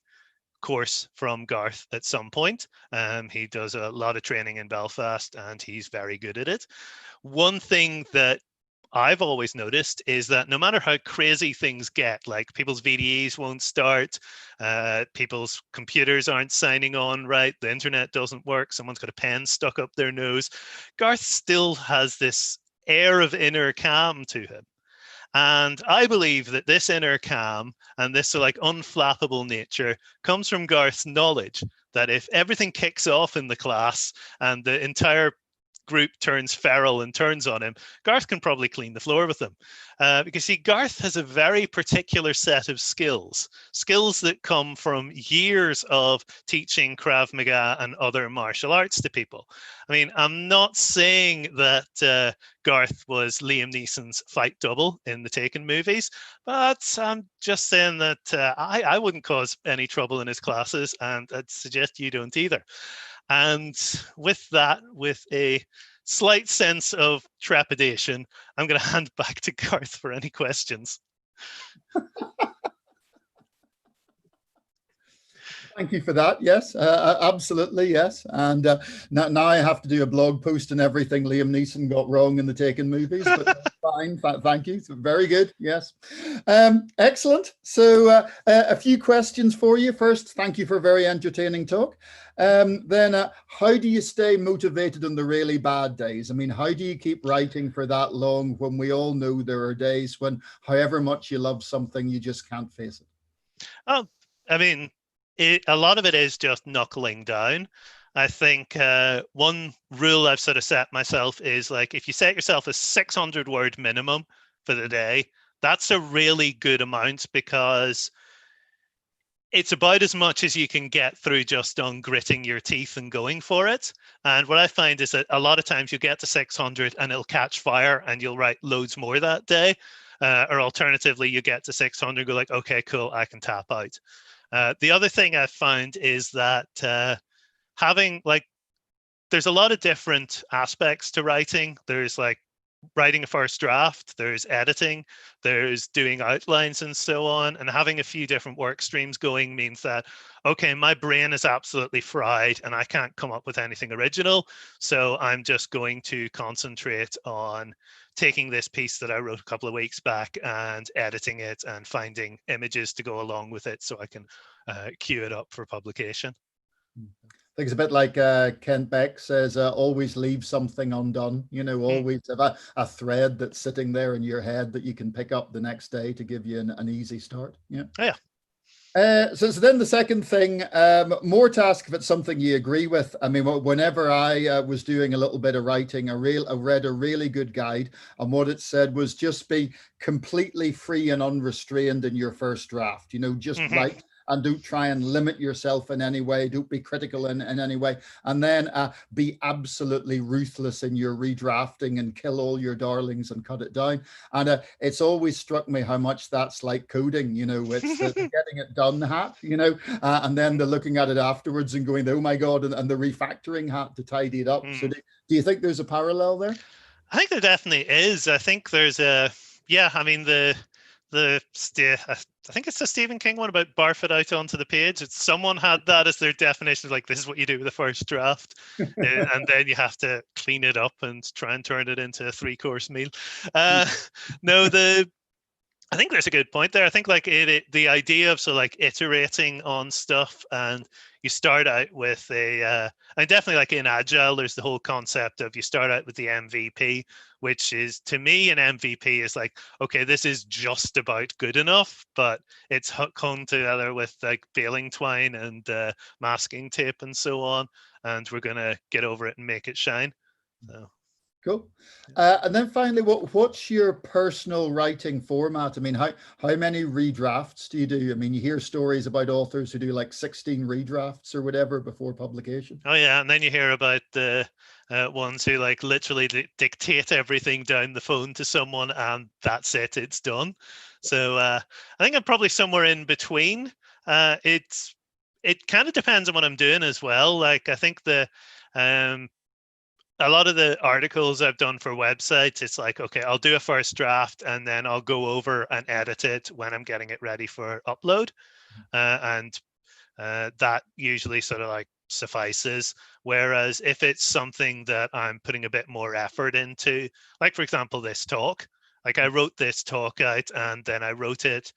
course from Garth at some point. He does a lot of training in Belfast and he's very good at it. One thing that I've always noticed is that no matter how crazy things get, like people's VDEs won't start, people's computers aren't signing on right, the internet doesn't work, someone's got a pen stuck up their nose, Garth still has this air of inner calm to him. And I believe that this inner calm and this like unflappable nature comes from Garth's knowledge that if everything kicks off in the class and the entire group turns feral and turns on him, Garth can probably clean the floor with them. Because see, Garth has a very particular set of skills that come from years of teaching Krav Maga and other martial arts to people. I mean, I'm not saying that Garth was Liam Neeson's fight double in the Taken movies, but I'm just saying that I wouldn't cause any trouble in his classes, and I'd suggest you don't either. And with that, with a slight sense of trepidation, I'm going to hand back to Garth for any questions. Thank you for that. Yes, absolutely. Yes. And now I have to do a blog post and everything Liam Neeson got wrong in the Taken movies, but that's fine. Thank you. So very good. Yes. Excellent. So a few questions for you. First, thank you for a very entertaining talk. Then how do you stay motivated on the really bad days? I mean, how do you keep writing for that long when we all know there are days when however much you love something, you just can't face it? Oh, I mean, a lot of it is just knuckling down. I think one rule I've sort of set myself is like, if you set yourself a 600 word minimum for the day, that's a really good amount, because it's about as much as you can get through just on gritting your teeth and going for it. And what I find is that a lot of times you get to 600 and it'll catch fire and you'll write loads more that day. Or alternatively, you get to 600 and go like, okay, cool, I can tap out. The other thing I've found is that having like, there's a lot of different aspects to writing. There's like writing a first draft, there's editing, there's doing outlines and so on. And having a few different work streams going means that, okay, my brain is absolutely fried and I can't come up with anything original. So I'm just going to concentrate on taking this piece that I wrote a couple of weeks back and editing it and finding images to go along with it so I can queue it up for publication. I think it's a bit like Kent Beck says, always leave something undone, you know, always have a thread that's sitting there in your head that you can pick up the next day to give you an easy start. Yeah. Oh, yeah. So then the second thing, more task if it's something you agree with. I mean, whenever I was doing a little bit of writing, I read a really good guide, and what it said was just be completely free and unrestrained in your first draft. You know, just write. And don't try and limit yourself in any way. Don't be critical in any way. And then be absolutely ruthless in your redrafting and kill all your darlings and cut it down. And it's always struck me how much that's like coding. You know, it's the getting it done hat, you know, and then the looking at it afterwards and going, oh my God, and the refactoring hat to tidy it up. So do you think there's a parallel there? I think there definitely is. I think there's I mean, I think it's the Stephen King one about barf it out onto the page. It's someone had that as their definition of like, this is what you do with the first draft. And then you have to clean it up and try and turn it into a 3-course meal. I think there's a good point there. I think like the idea of like iterating on stuff, and you start out with and definitely like in Agile, there's the whole concept of you start out with the MVP, which is, to me, an MVP is like, okay, this is just about good enough, but it's hung together with like baling twine and masking tape and so on, and we're gonna get over it and make it shine. So. Cool. And then finally, what's your personal writing format? I mean, how many redrafts do you do? I mean, you hear stories about authors who do like 16 redrafts or whatever before publication. Oh yeah, and then you hear about the ones who like literally dictate everything down the phone to someone, and that's it, it's done. So I think I'm probably somewhere in between. It kind of depends on what I'm doing as well. Like I think a lot of the articles I've done for websites, it's like, okay, I'll do a first draft and then I'll go over and edit it when I'm getting it ready for upload. And that usually sort of like suffices. Whereas if it's something that I'm putting a bit more effort into, like for example, this talk, like I wrote this talk out and then I wrote it,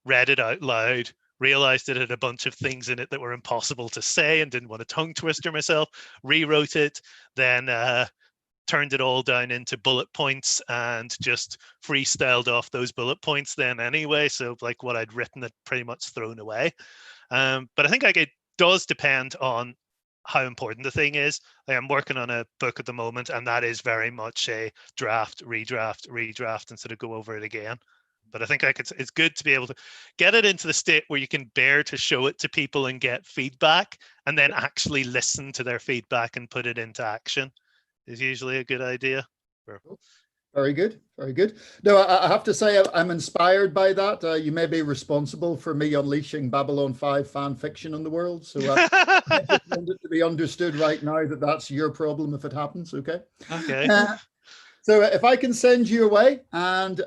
read it out loud, realized it had a bunch of things in it that were impossible to say and didn't want to tongue twister myself, rewrote it, then turned it all down into bullet points and just freestyled off those bullet points then anyway. So like what I'd written had pretty much thrown away. But I think like it does depend on how important the thing is. Like I'm working on a book at the moment, and that is very much a draft, redraft, and sort of go over it again. But I think like it's good to be able to get it into the state where you can bear to show it to people and get feedback, and then actually listen to their feedback and put it into action is usually a good idea. Very good, very good. No, I have to say I'm inspired by that. You may be responsible for me unleashing Babylon 5 fan fiction in the world. So I just want it to be understood right now that that's your problem if it happens, okay? Okay. So if I can send you away, and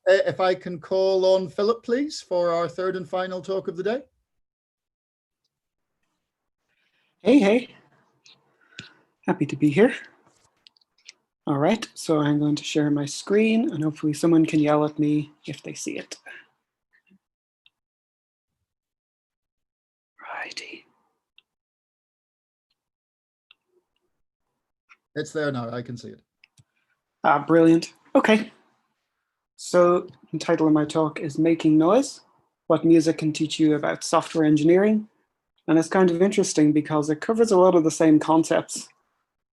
if I can call on Philip, please, for our third and final talk of the day. Hey, hey. Happy to be here. All right, so I'm going to share my screen and hopefully someone can yell at me if they see it. Righty. It's there now, I can see it. Brilliant. Okay. So the title of my talk is Making Noise, What Music Can Teach You About Software Engineering. And it's kind of interesting because it covers a lot of the same concepts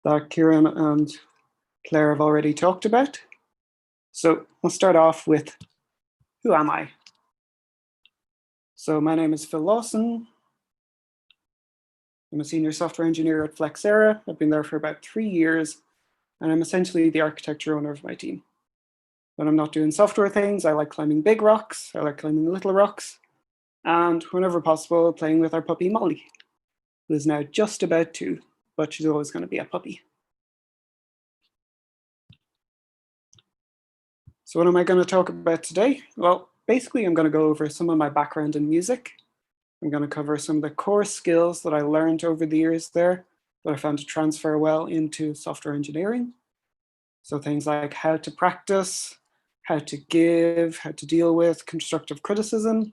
that Ciaran and Claire have already talked about. So I'll start off with, who am I? So my name is Phil Lawson. I'm a senior software engineer at Flexera. I've been there for about 3 years, and I'm essentially the architecture owner of my team. When I'm not doing software things, I like climbing big rocks, I like climbing little rocks, and whenever possible, playing with our puppy Molly, who is now just about 2, but she's always going to be a puppy. So what am I going to talk about today? Well, basically, I'm going to go over some of my background in music. I'm going to cover some of the core skills that I learned over the years there that I found to transfer well into software engineering. So things like how to practice, how to give, how to deal with constructive criticism,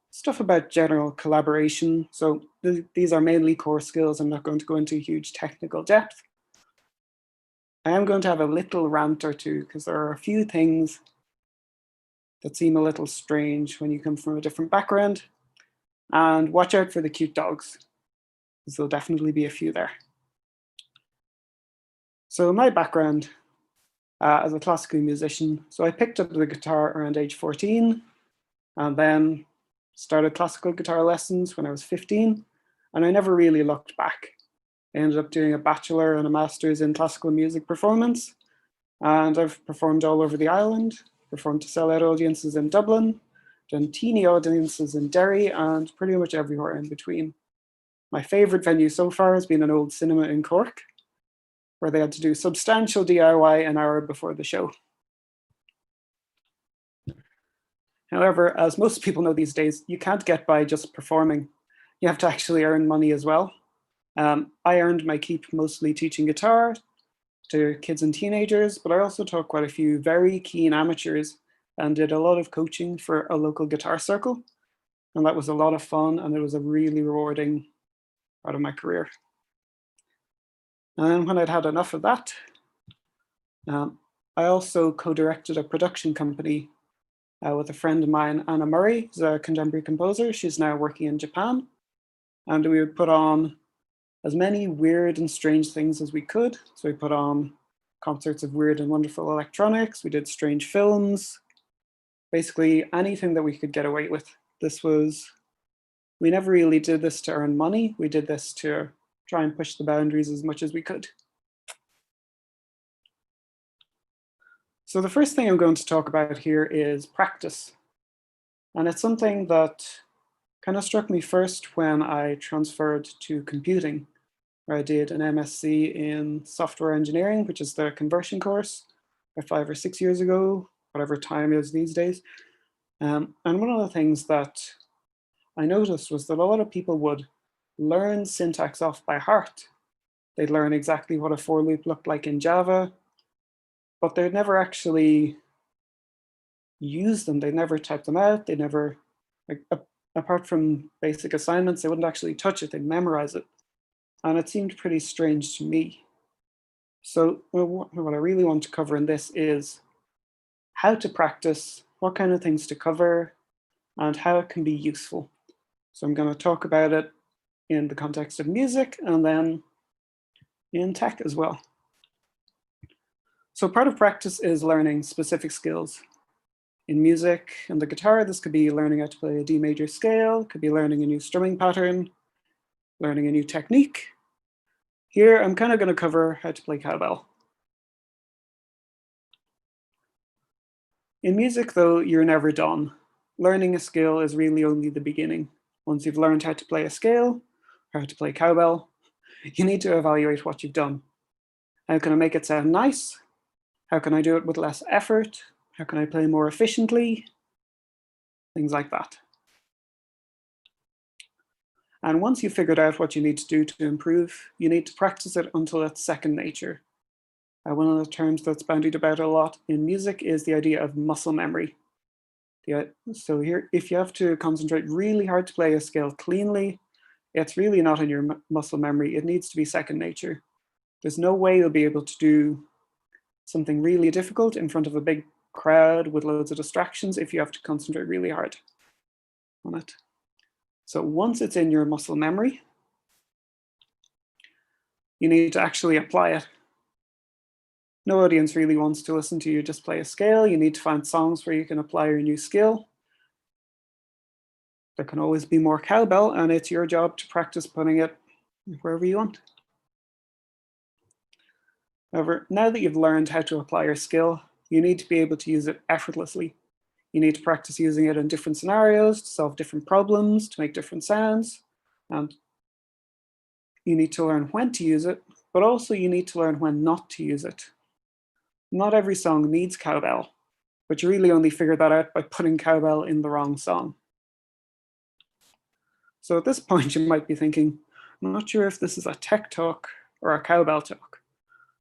stuff about general collaboration. So these are mainly core skills. I'm not going to go into huge technical depth. I am going to have a little rant or two because there are a few things that seem a little strange when you come from a different background. And watch out for the cute dogs, because there'll definitely be a few there. So my background as a classical musician, so I picked up the guitar around age 14, and then started classical guitar lessons when I was 15, and I never really looked back. I ended up doing a bachelor and a master's in classical music performance, and I've performed all over the island, performed to sellout audiences in Dublin, done teeny audiences in Derry, and pretty much everywhere in between. My favorite venue so far has been an old cinema in Cork, where they had to do substantial DIY an hour before the show. However, as most people know these days, you can't get by just performing. You have to actually earn money as well. I earned my keep mostly teaching guitar to kids and teenagers, but I also taught quite a few very keen amateurs and did a lot of coaching for a local guitar circle. And that was a lot of fun, and it was a really rewarding part of my career. And when I'd had enough of that, I also co-directed a production company with a friend of mine, Anna Murray, who's a contemporary composer. She's now working in Japan. And we would put on as many weird and strange things as we could. So we put on concerts of weird and wonderful electronics. We did strange films, basically anything that we could get away with. We never really did this to earn money. We did this to try and push the boundaries as much as we could. So the first thing I'm going to talk about here is practice. And it's something that kind of struck me first when I transferred to computing, where I did an MSc in software engineering, which is the conversion course, 5 or 6 years ago, whatever time it is these days. And one of the things that I noticed was that a lot of people would learn syntax off by heart. They'd learn exactly what a for loop looked like in Java, but they'd never actually use them. They'd never type them out. They never, apart from basic assignments, they wouldn't actually touch it. They'd memorize it. And it seemed pretty strange to me. So what I really want to cover in this is how to practice, what kind of things to cover, and how it can be useful. So I'm going to talk about it in the context of music and then in tech as well. So part of practice is learning specific skills. In music and the guitar, this could be learning how to play a D major scale, could be learning a new strumming pattern, learning a new technique. Here, I'm kind of going to cover how to play cowbell. In music, though, you're never done. Learning a skill is really only the beginning. Once you've learned how to play a scale, or how to play cowbell, you need to evaluate what you've done. How can I make it sound nice? How can I do it with less effort? How can I play more efficiently? Things like that. And once you've figured out what you need to do to improve, you need to practice it until it's second nature. One of the terms that's bandied about a lot in music is the idea of muscle memory. So here, if you have to concentrate really hard to play a scale cleanly, it's really not in your muscle memory. It needs to be second nature. There's no way you'll be able to do something really difficult in front of a big crowd with loads of distractions if you have to concentrate really hard on it. So once it's in your muscle memory, you need to actually apply it. No audience really wants to listen to you just play a scale. You need to find songs where you can apply your new skill. There can always be more cowbell, and it's your job to practice putting it wherever you want. However, now that you've learned how to apply your skill, you need to be able to use it effortlessly. You need to practice using it in different scenarios to solve different problems, to make different sounds. And you need to learn when to use it, but also you need to learn when not to use it. Not every song needs cowbell, but you really only figure that out by putting cowbell in the wrong song. So at this point, you might be thinking, I'm not sure if this is a tech talk or a cowbell talk.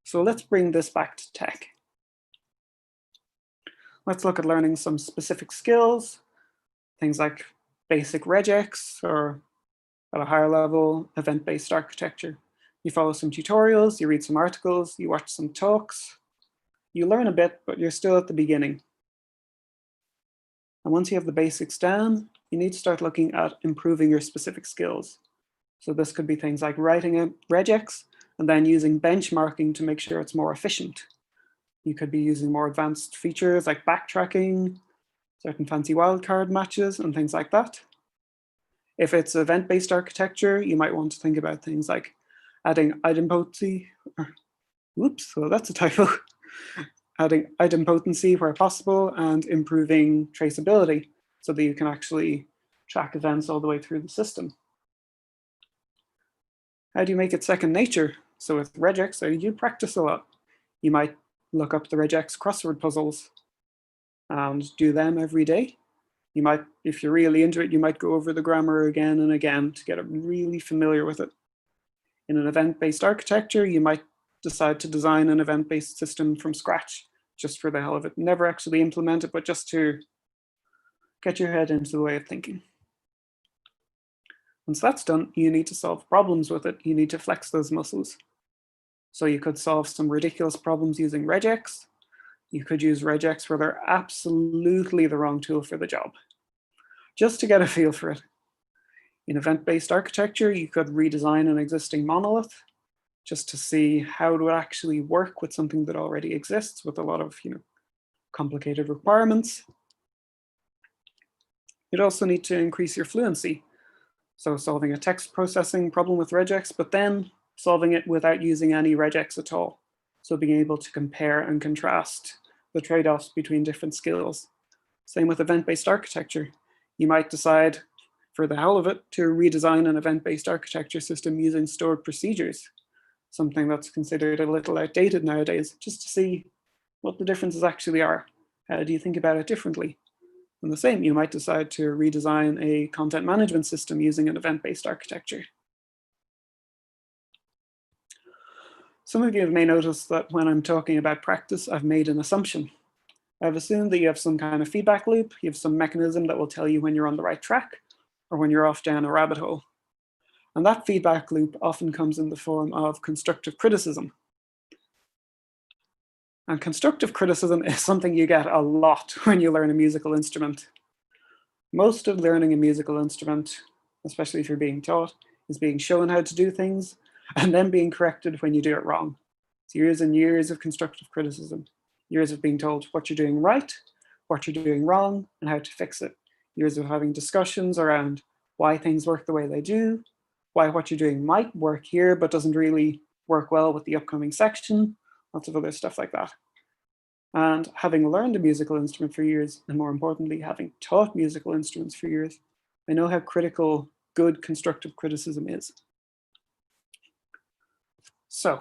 So let's bring this back to tech. Let's look at learning some specific skills, things like basic regex, or at a higher level, event-based architecture. You follow some tutorials, you read some articles, you watch some talks. You learn a bit, but you're still at the beginning. And once you have the basics down, you need to start looking at improving your specific skills. So this could be things like writing a regex and then using benchmarking to make sure it's more efficient. You could be using more advanced features like backtracking, certain fancy wildcard matches, and things like that. If it's event-based architecture, you might want to think about things like adding idempotency. Whoops, well, that's a typo. Adding idempotency where possible and improving traceability so that you can actually track events all the way through the system. How do you make it second nature? So with regex, you practice a lot. You might look up the regex crossword puzzles and do them every day. You might, if you're really into it, you might go over the grammar again and again to get really familiar with it. In an event-based architecture, you might decide to design an event-based system from scratch, just for the hell of it. Never actually implement it, but just to get your head into the way of thinking. Once that's done, you need to solve problems with it. You need to flex those muscles. So you could solve some ridiculous problems using regex. You could use regex where they're absolutely the wrong tool for the job, just to get a feel for it. In event-based architecture, you could redesign an existing monolith just to see how it would actually work with something that already exists with a lot of complicated requirements. You'd also need to increase your fluency. So solving a text processing problem with regex, but then solving it without using any regex at all. So being able to compare and contrast the trade-offs between different skills. Same with event-based architecture. You might decide, for the hell of it, to redesign an event-based architecture system using stored procedures, something that's considered a little outdated nowadays, just to see what the differences actually are. How do you think about it differently? And the same, you might decide to redesign a content management system using an event-based architecture. Some of you may notice that when I'm talking about practice, I've made an assumption. I've assumed that you have some kind of feedback loop, you have some mechanism that will tell you when you're on the right track or when you're off down a rabbit hole. And that feedback loop often comes in the form of constructive criticism. And constructive criticism is something you get a lot when you learn a musical instrument. Most of learning a musical instrument, especially if you're being taught, is being shown how to do things and then being corrected when you do it wrong. It's years and years of constructive criticism, years of being told what you're doing right, what you're doing wrong, and how to fix it. Years of having discussions around why things work the way they do, why what you're doing might work here but doesn't really work well with the upcoming section, lots of other stuff like that. And having learned a musical instrument for years, and more importantly, having taught musical instruments for years, I know how critical good constructive criticism is. So,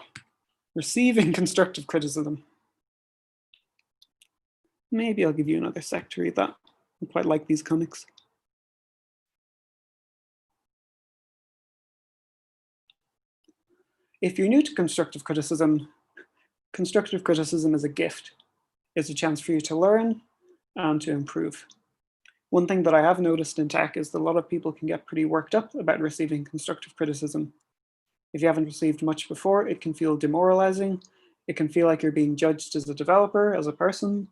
receiving constructive criticism. Maybe I'll give you another sec to read that. I quite like these comics. if you're new to constructive criticism is a gift. It's a chance for you to learn and to improve. One thing that I have noticed in tech is that a lot of people can get pretty worked up about receiving constructive criticism. If you haven't received much before, it can feel demoralizing. It can feel like you're being judged as a developer, as a person.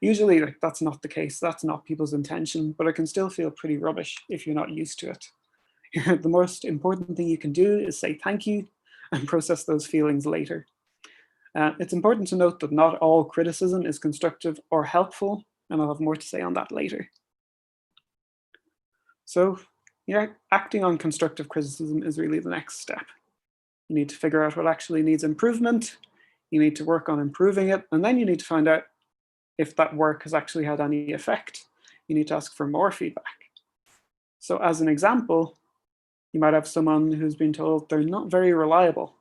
Usually, that's not the case. That's not people's intention, but it can still feel pretty rubbish if you're not used to it. The most important thing you can do is say thank you and process those feelings later. It's important to note that not all criticism is constructive or helpful, and I'll have more to say on that later. So, acting on constructive criticism is really the next step. You need to figure out what actually needs improvement. You need to work on improving it, and then you need to find out if that work has actually had any effect. You need to ask for more feedback. So as an example, you might have someone who's been told they're not very reliable.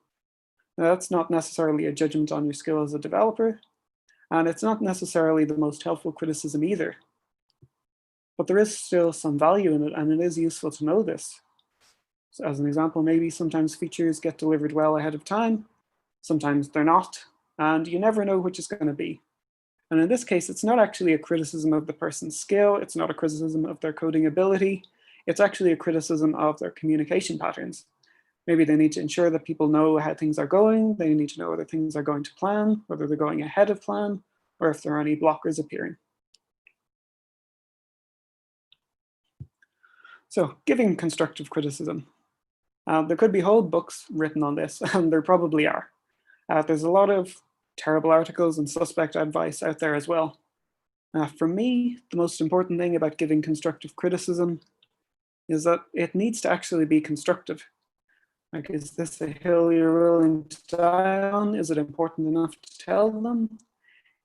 Now, that's not necessarily a judgment on your skill as a developer, and it's not necessarily the most helpful criticism either. But there is still some value in it, and it is useful to know this. So as an example, maybe sometimes features get delivered well ahead of time, sometimes they're not, and you never know which is going to be. And in this case, it's not actually a criticism of the person's skill, it's not a criticism of their coding ability, it's actually a criticism of their communication patterns. Maybe they need to ensure that people know how things are going, they need to know whether things are going to plan, whether they're going ahead of plan, or if there are any blockers appearing. So, giving constructive criticism. There could be whole books written on this, and there probably are. There's a lot of terrible articles and suspect advice out there as well. For me, the most important thing about giving constructive criticism is that it needs to actually be constructive. Like, is this a hill you're willing to die on? Is it important enough to tell them?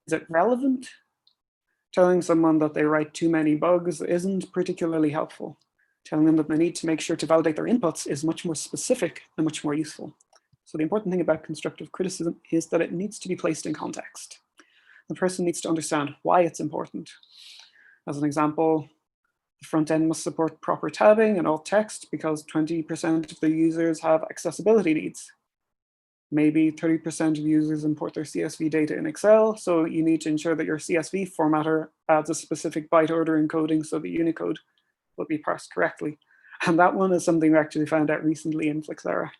Is it relevant? Telling someone that they write too many bugs isn't particularly helpful. Telling them that they need to make sure to validate their inputs is much more specific and much more useful. So the important thing about constructive criticism is that it needs to be placed in context. The person needs to understand why it's important. As an example, the front end must support proper tabbing and alt text because 20% of the users have accessibility needs. Maybe 30% of users import their CSV data in Excel, so you need to ensure that your CSV formatter adds a specific byte order encoding so that Unicode will be parsed correctly. And that one is something we actually found out recently in Flexera.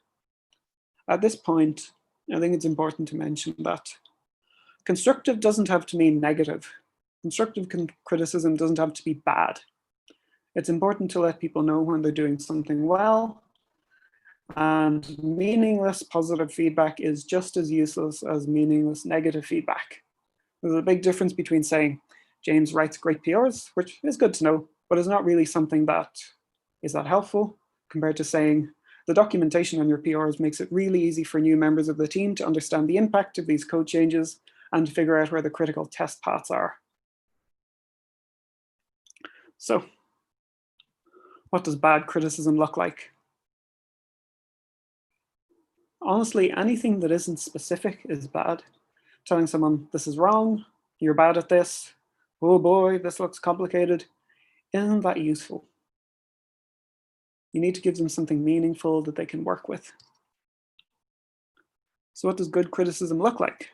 At this point, I think it's important to mention that constructive doesn't have to mean negative. Constructive criticism doesn't have to be bad. It's important to let people know when they're doing something well, and meaningless positive feedback is just as useless as meaningless negative feedback. There's a big difference between saying, James writes great PRs, which is good to know, but is not really something that is that helpful, compared to saying, the documentation on your PRs makes it really easy for new members of the team to understand the impact of these code changes and to figure out where the critical test paths are. So, what does bad criticism look like? Honestly, anything that isn't specific is bad. Telling someone, this is wrong, you're bad at this, oh boy, this looks complicated, isn't that useful. You need to give them something meaningful that they can work with. So what does good criticism look like?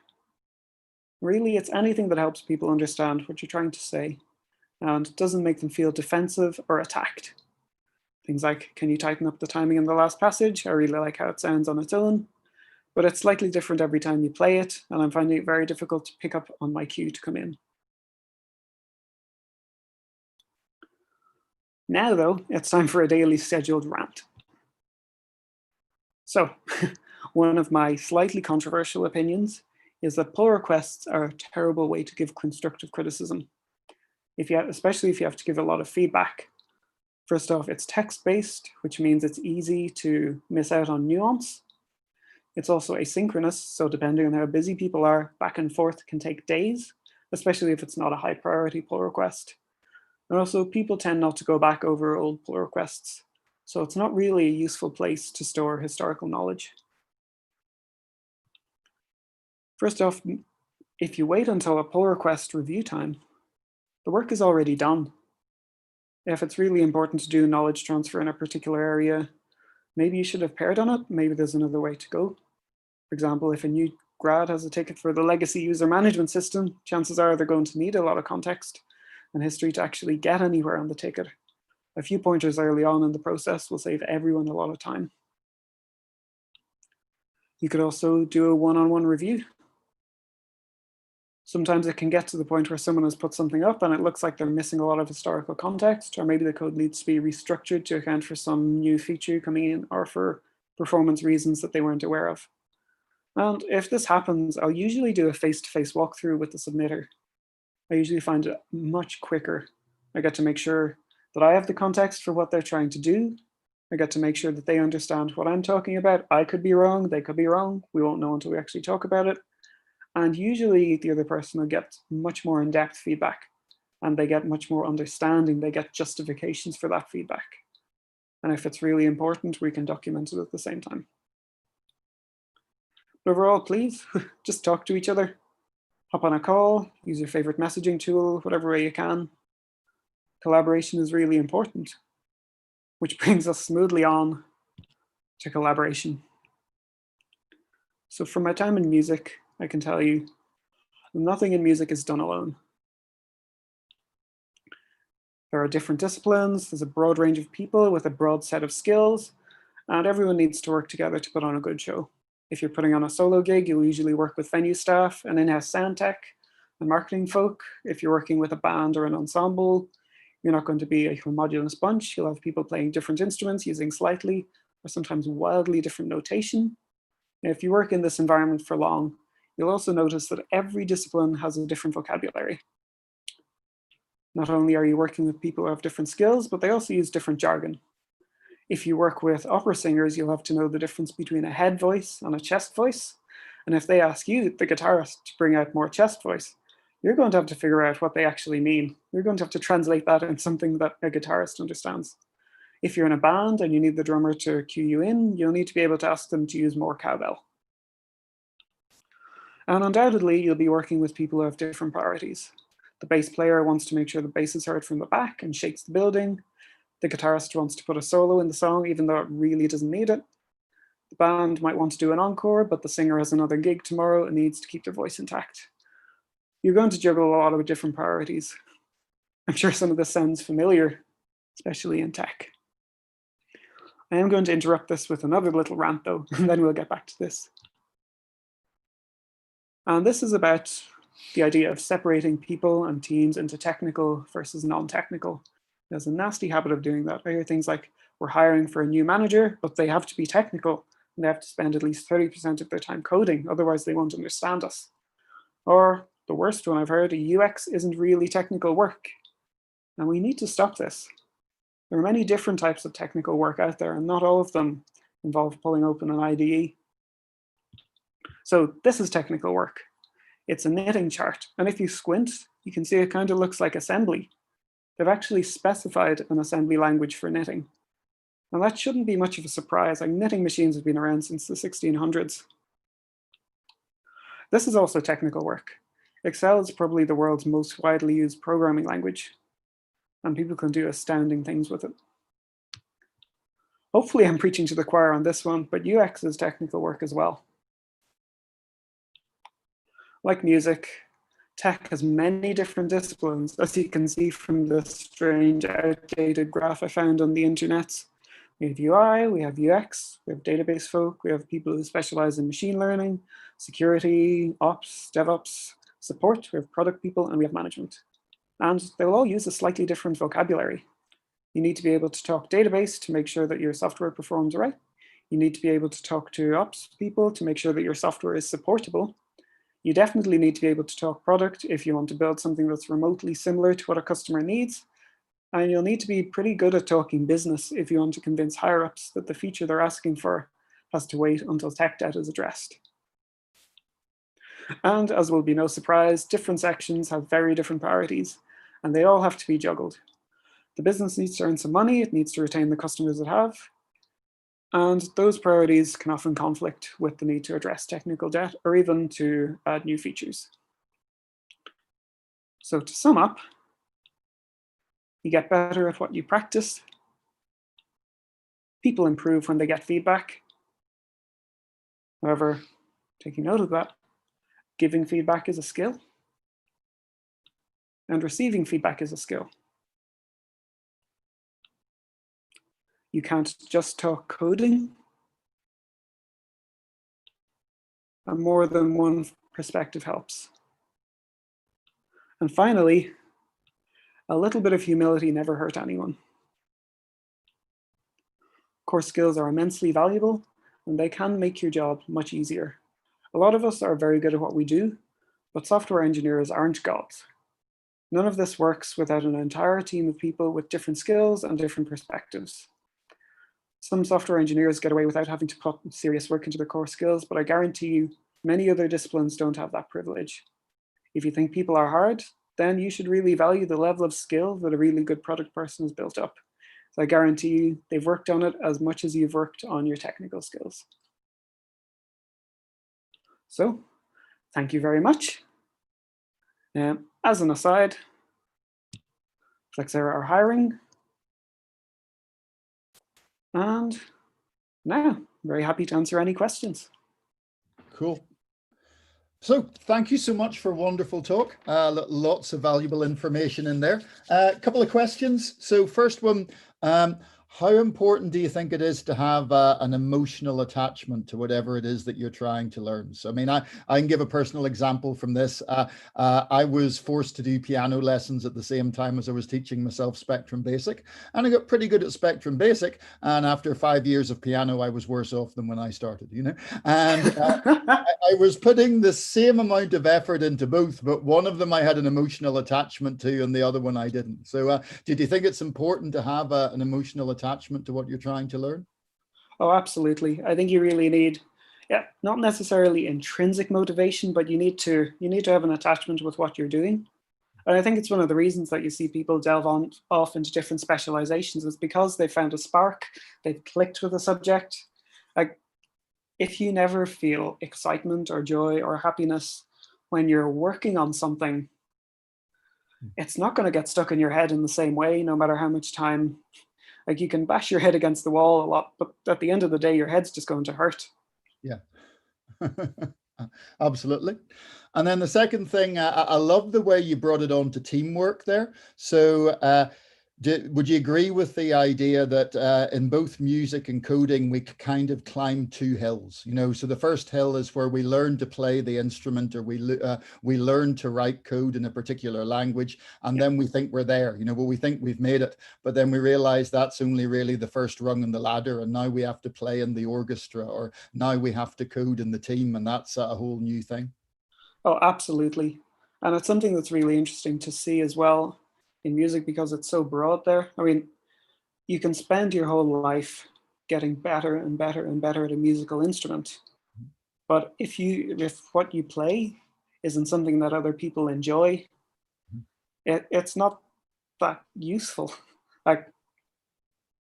Really, it's anything that helps people understand what you're trying to say and doesn't make them feel defensive or attacked. Things like, can you tighten up the timing in the last passage? I really like how it sounds on its own, but it's slightly different every time you play it, and I'm finding it very difficult to pick up on my cue to come in. Now, though, it's time for a daily scheduled rant. So, one of my slightly controversial opinions is that pull requests are a terrible way to give constructive criticism, especially if you have to give a lot of feedback. First off, it's text-based, which means it's easy to miss out on nuance. It's also asynchronous, so depending on how busy people are, back and forth can take days, especially if it's not a high priority pull request. And also, people tend not to go back over old pull requests, so it's not really a useful place to store historical knowledge. First off, if you wait until a pull request review time, the work is already done. If it's really important to do knowledge transfer in a particular area, maybe you should have paired on it, maybe there's another way to go. For example, if a new grad has a ticket for the legacy user management system, chances are they're going to need a lot of context and history to actually get anywhere on the ticket. A few pointers early on in the process will save everyone a lot of time. You could also do a one-on-one review. Sometimes it can get to the point where someone has put something up and it looks like they're missing a lot of historical context, or maybe the code needs to be restructured to account for some new feature coming in or for performance reasons that they weren't aware of. And if this happens, I'll usually do a face-to-face walkthrough with the submitter. I usually find it much quicker. I get to make sure that I have the context for what they're trying to do. I get to make sure that they understand what I'm talking about. I could be wrong, they could be wrong. We won't know until we actually talk about it. And usually the other person will get much more in-depth feedback, and they get much more understanding. They get justifications for that feedback. And if it's really important, we can document it at the same time. But overall, please just talk to each other. Hop on a call, use your favorite messaging tool, whatever way you can. Collaboration is really important, which brings us smoothly on to collaboration. So from my time in music, I can tell you, nothing in music is done alone. There are different disciplines, there's a broad range of people with a broad set of skills, and everyone needs to work together to put on a good show. If you're putting on a solo gig, you'll usually work with venue staff and in-house sound tech and marketing folk. If you're working with a band or an ensemble, you're not going to be a homogeneous bunch. You'll have people playing different instruments using slightly or sometimes wildly different notation. And if you work in this environment for long, you'll also notice that every discipline has a different vocabulary. Not only are you working with people who have different skills, but they also use different jargon. If you work with opera singers, you'll have to know the difference between a head voice and a chest voice. And if they ask you, the guitarist, to bring out more chest voice, you're going to have to figure out what they actually mean. You're going to have to translate that in something that a guitarist understands. If you're in a band and you need the drummer to cue you in, you'll need to be able to ask them to use more cowbell. And undoubtedly, you'll be working with people who have different priorities. The bass player wants to make sure the bass is heard from the back and shakes the building. The guitarist wants to put a solo in the song, even though it really doesn't need it. The band might want to do an encore, but the singer has another gig tomorrow and needs to keep their voice intact. You're going to juggle a lot of different priorities. I'm sure some of this sounds familiar, especially in tech. I am going to interrupt this with another little rant though, and then we'll get back to this. And this is about the idea of separating people and teams into technical versus non-technical. There's a nasty habit of doing that. I hear things like, we're hiring for a new manager, but they have to be technical and they have to spend at least 30% of their time coding, otherwise they won't understand us. Or the worst one I've heard, a UX isn't really technical work. And we need to stop this. There are many different types of technical work out there, and not all of them involve pulling open an IDE. So this is technical work. It's a knitting chart, and if you squint, you can see it kind of looks like assembly. They've actually specified an assembly language for knitting. And that shouldn't be much of a surprise. Like, knitting machines have been around since the 1600s. This is also technical work. Excel is probably the world's most widely used programming language, and people can do astounding things with it. Hopefully I'm preaching to the choir on this one, but UX is technical work as well. Like music, tech has many different disciplines, as you can see from this strange outdated graph I found on the internet. We have UI, we have UX, we have database folk, we have people who specialize in machine learning, security, ops, DevOps, support, we have product people, and we have management. And they'll all use a slightly different vocabulary. You need to be able to talk database to make sure that your software performs right. You need to be able to talk to ops people to make sure that your software is supportable. You definitely need to be able to talk product if you want to build something that's remotely similar to what a customer needs. And you'll need to be pretty good at talking business if you want to convince higher-ups that the feature they're asking for has to wait until tech debt is addressed. And as will be no surprise, different sections have very different priorities, and they all have to be juggled. The business needs to earn some money, it needs to retain the customers it have, and those priorities can often conflict with the need to address technical debt or even to add new features. So to sum up, you get better at what you practice. People improve when they get feedback. However, taking note of that. Giving feedback is a skill, and receiving feedback is a skill. You can't just talk coding, and more than one perspective helps. And finally, a little bit of humility never hurt anyone. Core skills are immensely valuable, and they can make your job much easier. A lot of us are very good at what we do, but software engineers aren't gods. None of this works without an entire team of people with different skills and different perspectives. Some software engineers get away without having to put serious work into their core skills, but I guarantee you, many other disciplines don't have that privilege. If you think people are hard, then you should really value the level of skill that a really good product person has built up. So I guarantee you, they've worked on it as much as you've worked on your technical skills. So, thank you very much. As an aside, Flexera are hiring. And now, I'm very happy to answer any questions. Cool. So thank you so much for a wonderful talk. Lots of valuable information in there. A couple of questions. So first one, how important do you think it is to have an emotional attachment to whatever it is that you're trying to learn? So, I mean, I can give a personal example from this. I was forced to do piano lessons at the same time as I was teaching myself Spectrum Basic, and I got pretty good at Spectrum Basic. And after 5 years of piano, I was worse off than when I started, you know. And I was putting the same amount of effort into both, but one of them I had an emotional attachment to, and the other one I didn't. So, did you think it's important to have an emotional attachment to what you're trying to learn? Oh, absolutely. I think you really need, not necessarily intrinsic motivation, but you need to have an attachment with what you're doing. And I think it's one of the reasons that you see people delve off into different specializations is because they found a spark, they've clicked with a subject. Like, if you never feel excitement or joy or happiness when you're working on something, it's not going to get stuck in your head in the same way, no matter how much time. Like, you can bash your head against the wall a lot, but at the end of the day, your head's just going to hurt. Yeah, absolutely. And then the second thing, I love the way you brought it on to teamwork there. So would you agree with the idea that in both music and coding, we kind of climb two hills, you know? So the first hill is where we learn to play the instrument, or we learn to write code in a particular language, and then we think we're there, you know, well, we think we've made it, but then we realize that's only really the first rung on the ladder, and now we have to play in the orchestra, or now we have to code in the team, and that's a whole new thing. Oh, absolutely. And it's something that's really interesting to see as well in music, because it's so broad there. I mean, you can spend your whole life getting better and better and better at a musical instrument. But if what you play isn't something that other people enjoy, it's not that useful. Like,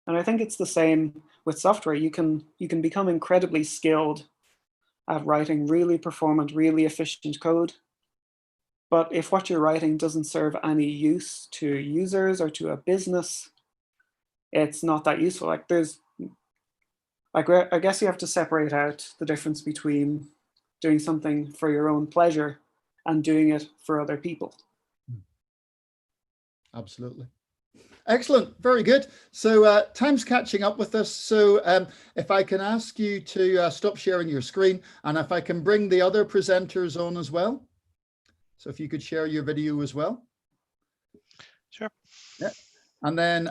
and I think it's the same with software. You can become incredibly skilled at writing really performant, really efficient code. But if what you're writing doesn't serve any use to users or to a business, it's not that useful. Like, I guess you have to separate out the difference between doing something for your own pleasure and doing it for other people. Absolutely. Excellent. Very good. So time's catching up with us. So if I can ask you to stop sharing your screen, and if I can bring the other presenters on as well. So if you could share your video as well. Sure. Yeah. And then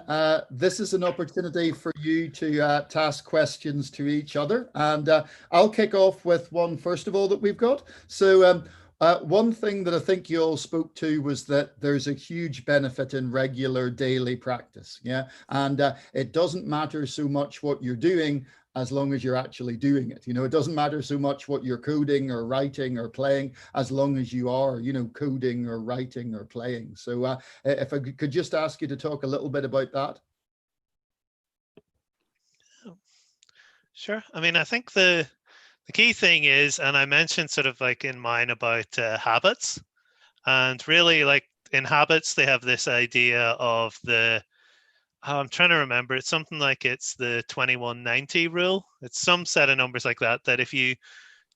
this is an opportunity for you to ask questions to each other. And I'll kick off with one, first of all, that we've got. So one thing that I think you all spoke to was that there's a huge benefit in regular daily practice. Yeah. And it doesn't matter so much what you're doing as long as you're actually doing it. You know, it doesn't matter so much what you're coding or writing or playing, as long as you are, you know, coding or writing or playing. So if I could just ask you to talk a little bit about that. Sure. I mean, I think the key thing is, and I mentioned sort of like in mine about habits, and really like in habits, they have this idea of I'm trying to remember, it's something like it's the 2190 rule. It's some set of numbers like that, that if you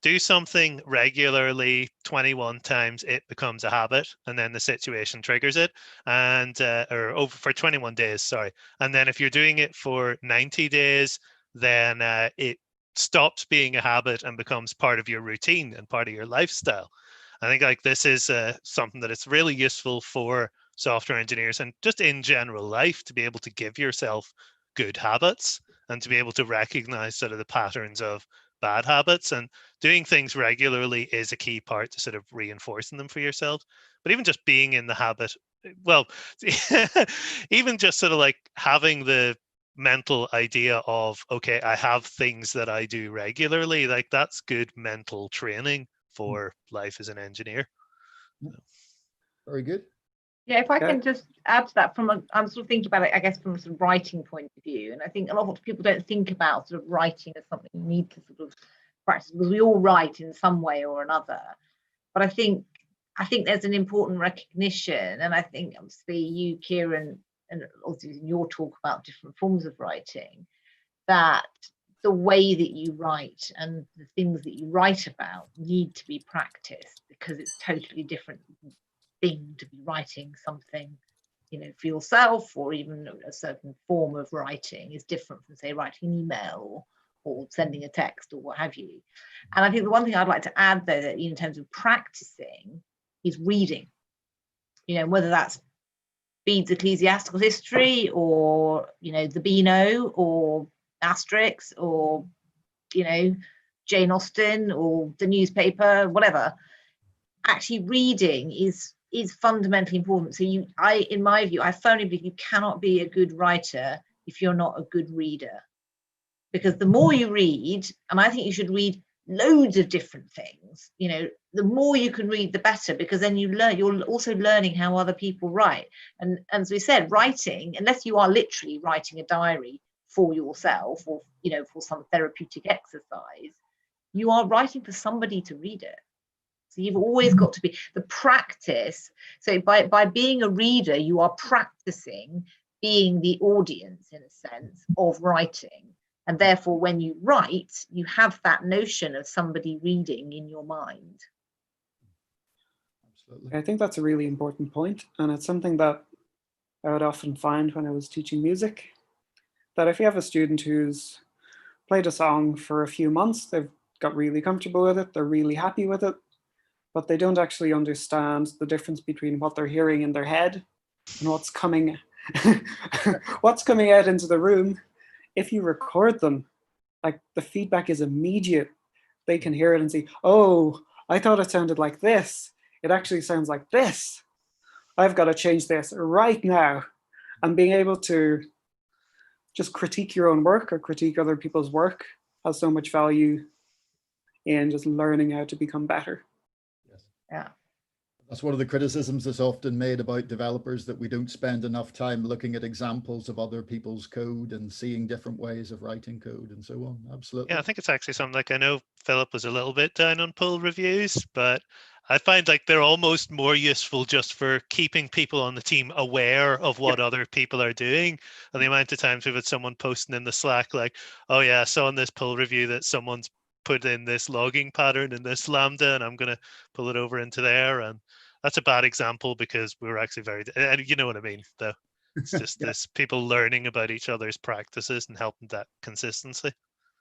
do something regularly 21 times, it becomes a habit, and then the situation triggers it, and or over for 21 days, sorry. And then if you're doing it for 90 days, then it stops being a habit and becomes part of your routine and part of your lifestyle. I think like this is something that it's really useful for software engineers and just in general life, to be able to give yourself good habits and to be able to recognize sort of the patterns of bad habits. And doing things regularly is a key part to sort of reinforcing them for yourself. But even just being in the habit, well, even just sort of like having the mental idea of, okay, I have things that I do regularly, like that's good mental training for life as an engineer. Very good. Yeah, if I can just add to that, I'm sort of thinking about it, I guess, from a sort of writing point of view. And I think a lot of people don't think about sort of writing as something you need to sort of practice, because we all write in some way or another. But I think there's an important recognition, and I think obviously you, Ciaran, and also in your talk about different forms of writing, that the way that you write and the things that you write about need to be practiced, because it's totally different thing to be writing something, you know, for yourself, or even a certain form of writing is different from, say, writing an email or sending a text or what have you. And I think the one thing I'd like to add, though, that in terms of practicing is reading, you know, whether that's Bede's Ecclesiastical History, or, you know, the Beano, or Asterix, or, you know, Jane Austen, or the newspaper, whatever. Actually, reading is fundamentally important. So in my view, I firmly believe you cannot be a good writer if you're not a good reader, because the more you read, and I think you should read loads of different things, you know, the more you can read, the better, because then you're also learning how other people write. And as we said, writing, unless you are literally writing a diary for yourself, or, you know, for some therapeutic exercise, you are writing for somebody to read it. So you've always got to be the practice. So by being a reader, you are practicing being the audience, in a sense, of writing. And therefore, when you write, you have that notion of somebody reading in your mind. Absolutely. I think that's a really important point, and it's something that I would often find when I was teaching music, that if you have a student who's played a song for a few months, they've got really comfortable with it, they're really happy with it, but they don't actually understand the difference between what they're hearing in their head and what's coming what's coming out into the room. If you record them, like, the feedback is immediate. They can hear it and see, oh, I thought it sounded like this. It actually sounds like this. I've got to change this right now. And being able to just critique your own work or critique other people's work has so much value in just learning how to become better. Yes. Yeah. That's one of the criticisms that's often made about developers, that we don't spend enough time looking at examples of other people's code and seeing different ways of writing code and so on. Absolutely. Yeah, I think it's actually something like, I know Philip was a little bit down on pull reviews, but I find like they're almost more useful just for keeping people on the team aware of what other people are doing. And the amount of times we've had someone posting in the Slack like, oh yeah, I saw in this pull review that someone's put in this logging pattern in this Lambda, and I'm going to pull it over into there. And that's a bad example, because we were actually you know what I mean, though. It's just this people learning about each other's practices and helping that consistency.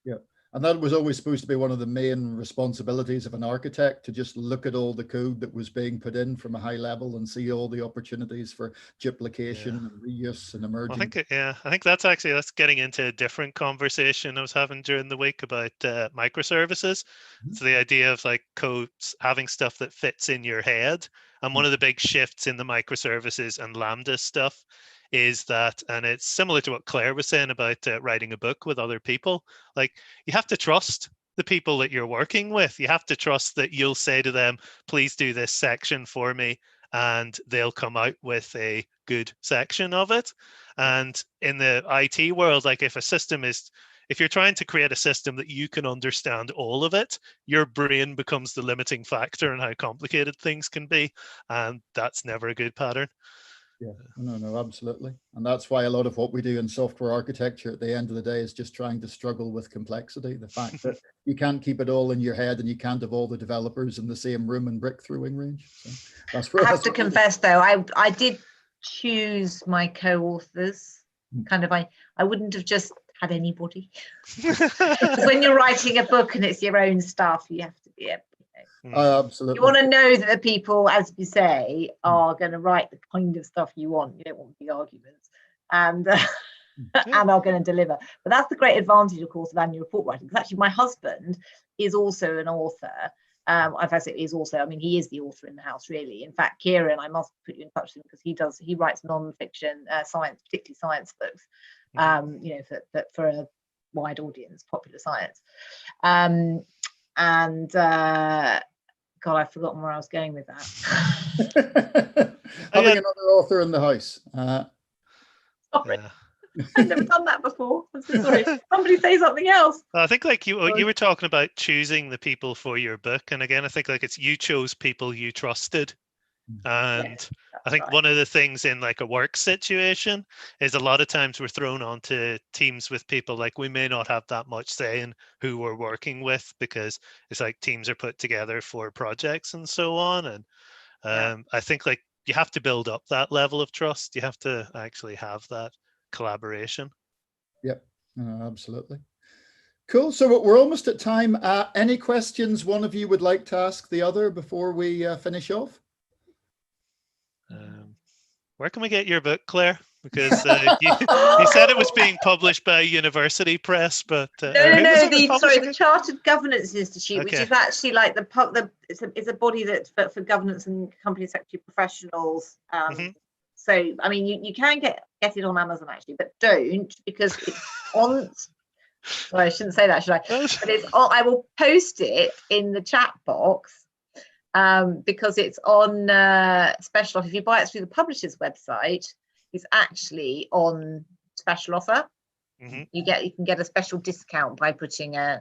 Yeah. And that was always supposed to be one of the main responsibilities of an architect, to just look at all the code that was being put in from a high level and see all the opportunities for duplication and reuse and emerging. I think that's getting into a different conversation I was having during the week about microservices. So the idea of like codes having stuff that fits in your head. And one of the big shifts in the microservices and Lambda stuff is that, and it's similar to what Claire was saying about writing a book with other people, like you have to trust the people that you're working with. You have to trust that you'll say to them, please do this section for me, and they'll come out with a good section of it. And in the IT world, like if you're trying to create a system that you can understand all of it, your brain becomes the limiting factor in how complicated things can be. And that's never a good pattern. Yeah, no, absolutely. And that's why a lot of what we do in software architecture at the end of the day is just trying to struggle with complexity. The fact that you can't keep it all in your head and you can't have all the developers in the same room and brick throwing range. So that's where I have to confess though, I did choose my co-authors. Kind of, I wouldn't have just had anybody. When you're writing a book and it's your own stuff, you have to be absolutely. You want to know that the people, as you say, are going to write the kind of stuff you want. You don't want big arguments, and and are going to deliver. But that's the great advantage, of course, of annual report writing. Because actually, my husband is also an author. I say he's also. I mean, he is the author in the house, really. In fact, Ciaran, I must put you in touch with him because he writes non-fiction, science, particularly science books. You know, for a wide audience, popular science. God, I've forgotten where I was going with that. Having another author in the house. Sorry. I've never done that before. I'm so sorry. Somebody say something else. I think like you were talking about choosing the people for your book, and again, I think like it's you chose people you trusted. And I think one of the things in like a work situation is a lot of times we're thrown onto teams with people like we may not have that much say in who we're working with, because it's like teams are put together for projects and so on. And I think like you have to build up that level of trust. You have to actually have that collaboration. Yep, absolutely. Cool. So we're almost at time. Any questions one of you would like to ask the other before we finish off? Where can we get your book, Claire? Because you said it was being published by University Press, but no. The Chartered Governance Institute, which is actually like it's a body that for governance and company secretary professionals. So I mean, you can get it on Amazon actually, but don't, because it's on. Well, I shouldn't say that, should I? But it's on. I will post it in the chat box. Because it's on special offer. If you buy it through the publisher's website, it's actually on special offer. You can get a special discount by putting oh,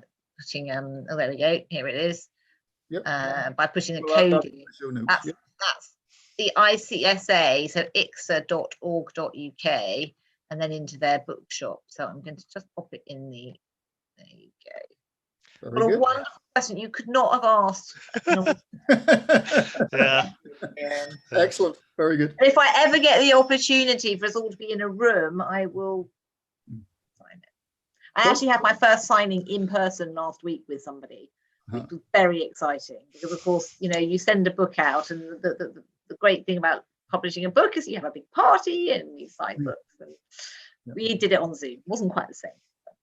there we go, here it is. By putting a code in. That's the ICSA, so ixa.org.uk, and then into their bookshop. So I'm going to just pop it in there you go. What a wonderful question you could not have asked. Excellent. Very good. And if I ever get the opportunity for us all to be in a room, I will sign it. I actually had my first signing in person last week with somebody, which was very exciting because, of course, you know, you send a book out, and the great thing about publishing a book is you have a big party and you sign books. And we did it on Zoom. It wasn't quite the same.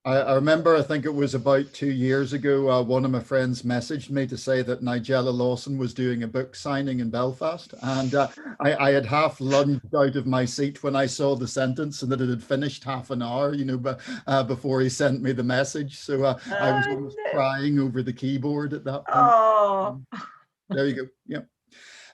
I remember, I think it was about 2 years ago, one of my friends messaged me to say that Nigella Lawson was doing a book signing in Belfast. And I had half lunged out of my seat when I saw the sentence and that it had finished half an hour, you know, before he sent me the message. So I was almost crying over the keyboard at that point. There you go. Yeah.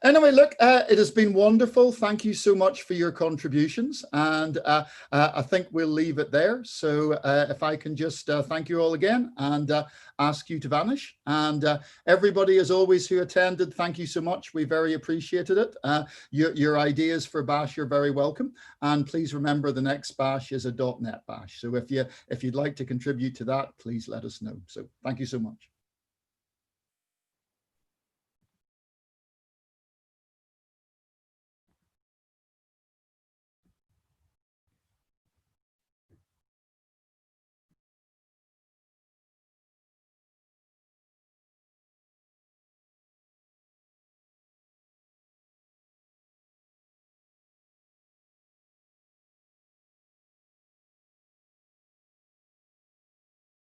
Anyway, look, it has been wonderful. Thank you so much for your contributions. And I think we'll leave it there. So if I can just thank you all again and ask you to vanish. And everybody, as always, who attended, thank you so much. We very appreciated it. Your ideas for Bash are very welcome. And please remember, the next Bash is a .NET Bash. So if you'd like to contribute to that, please let us know. So thank you so much.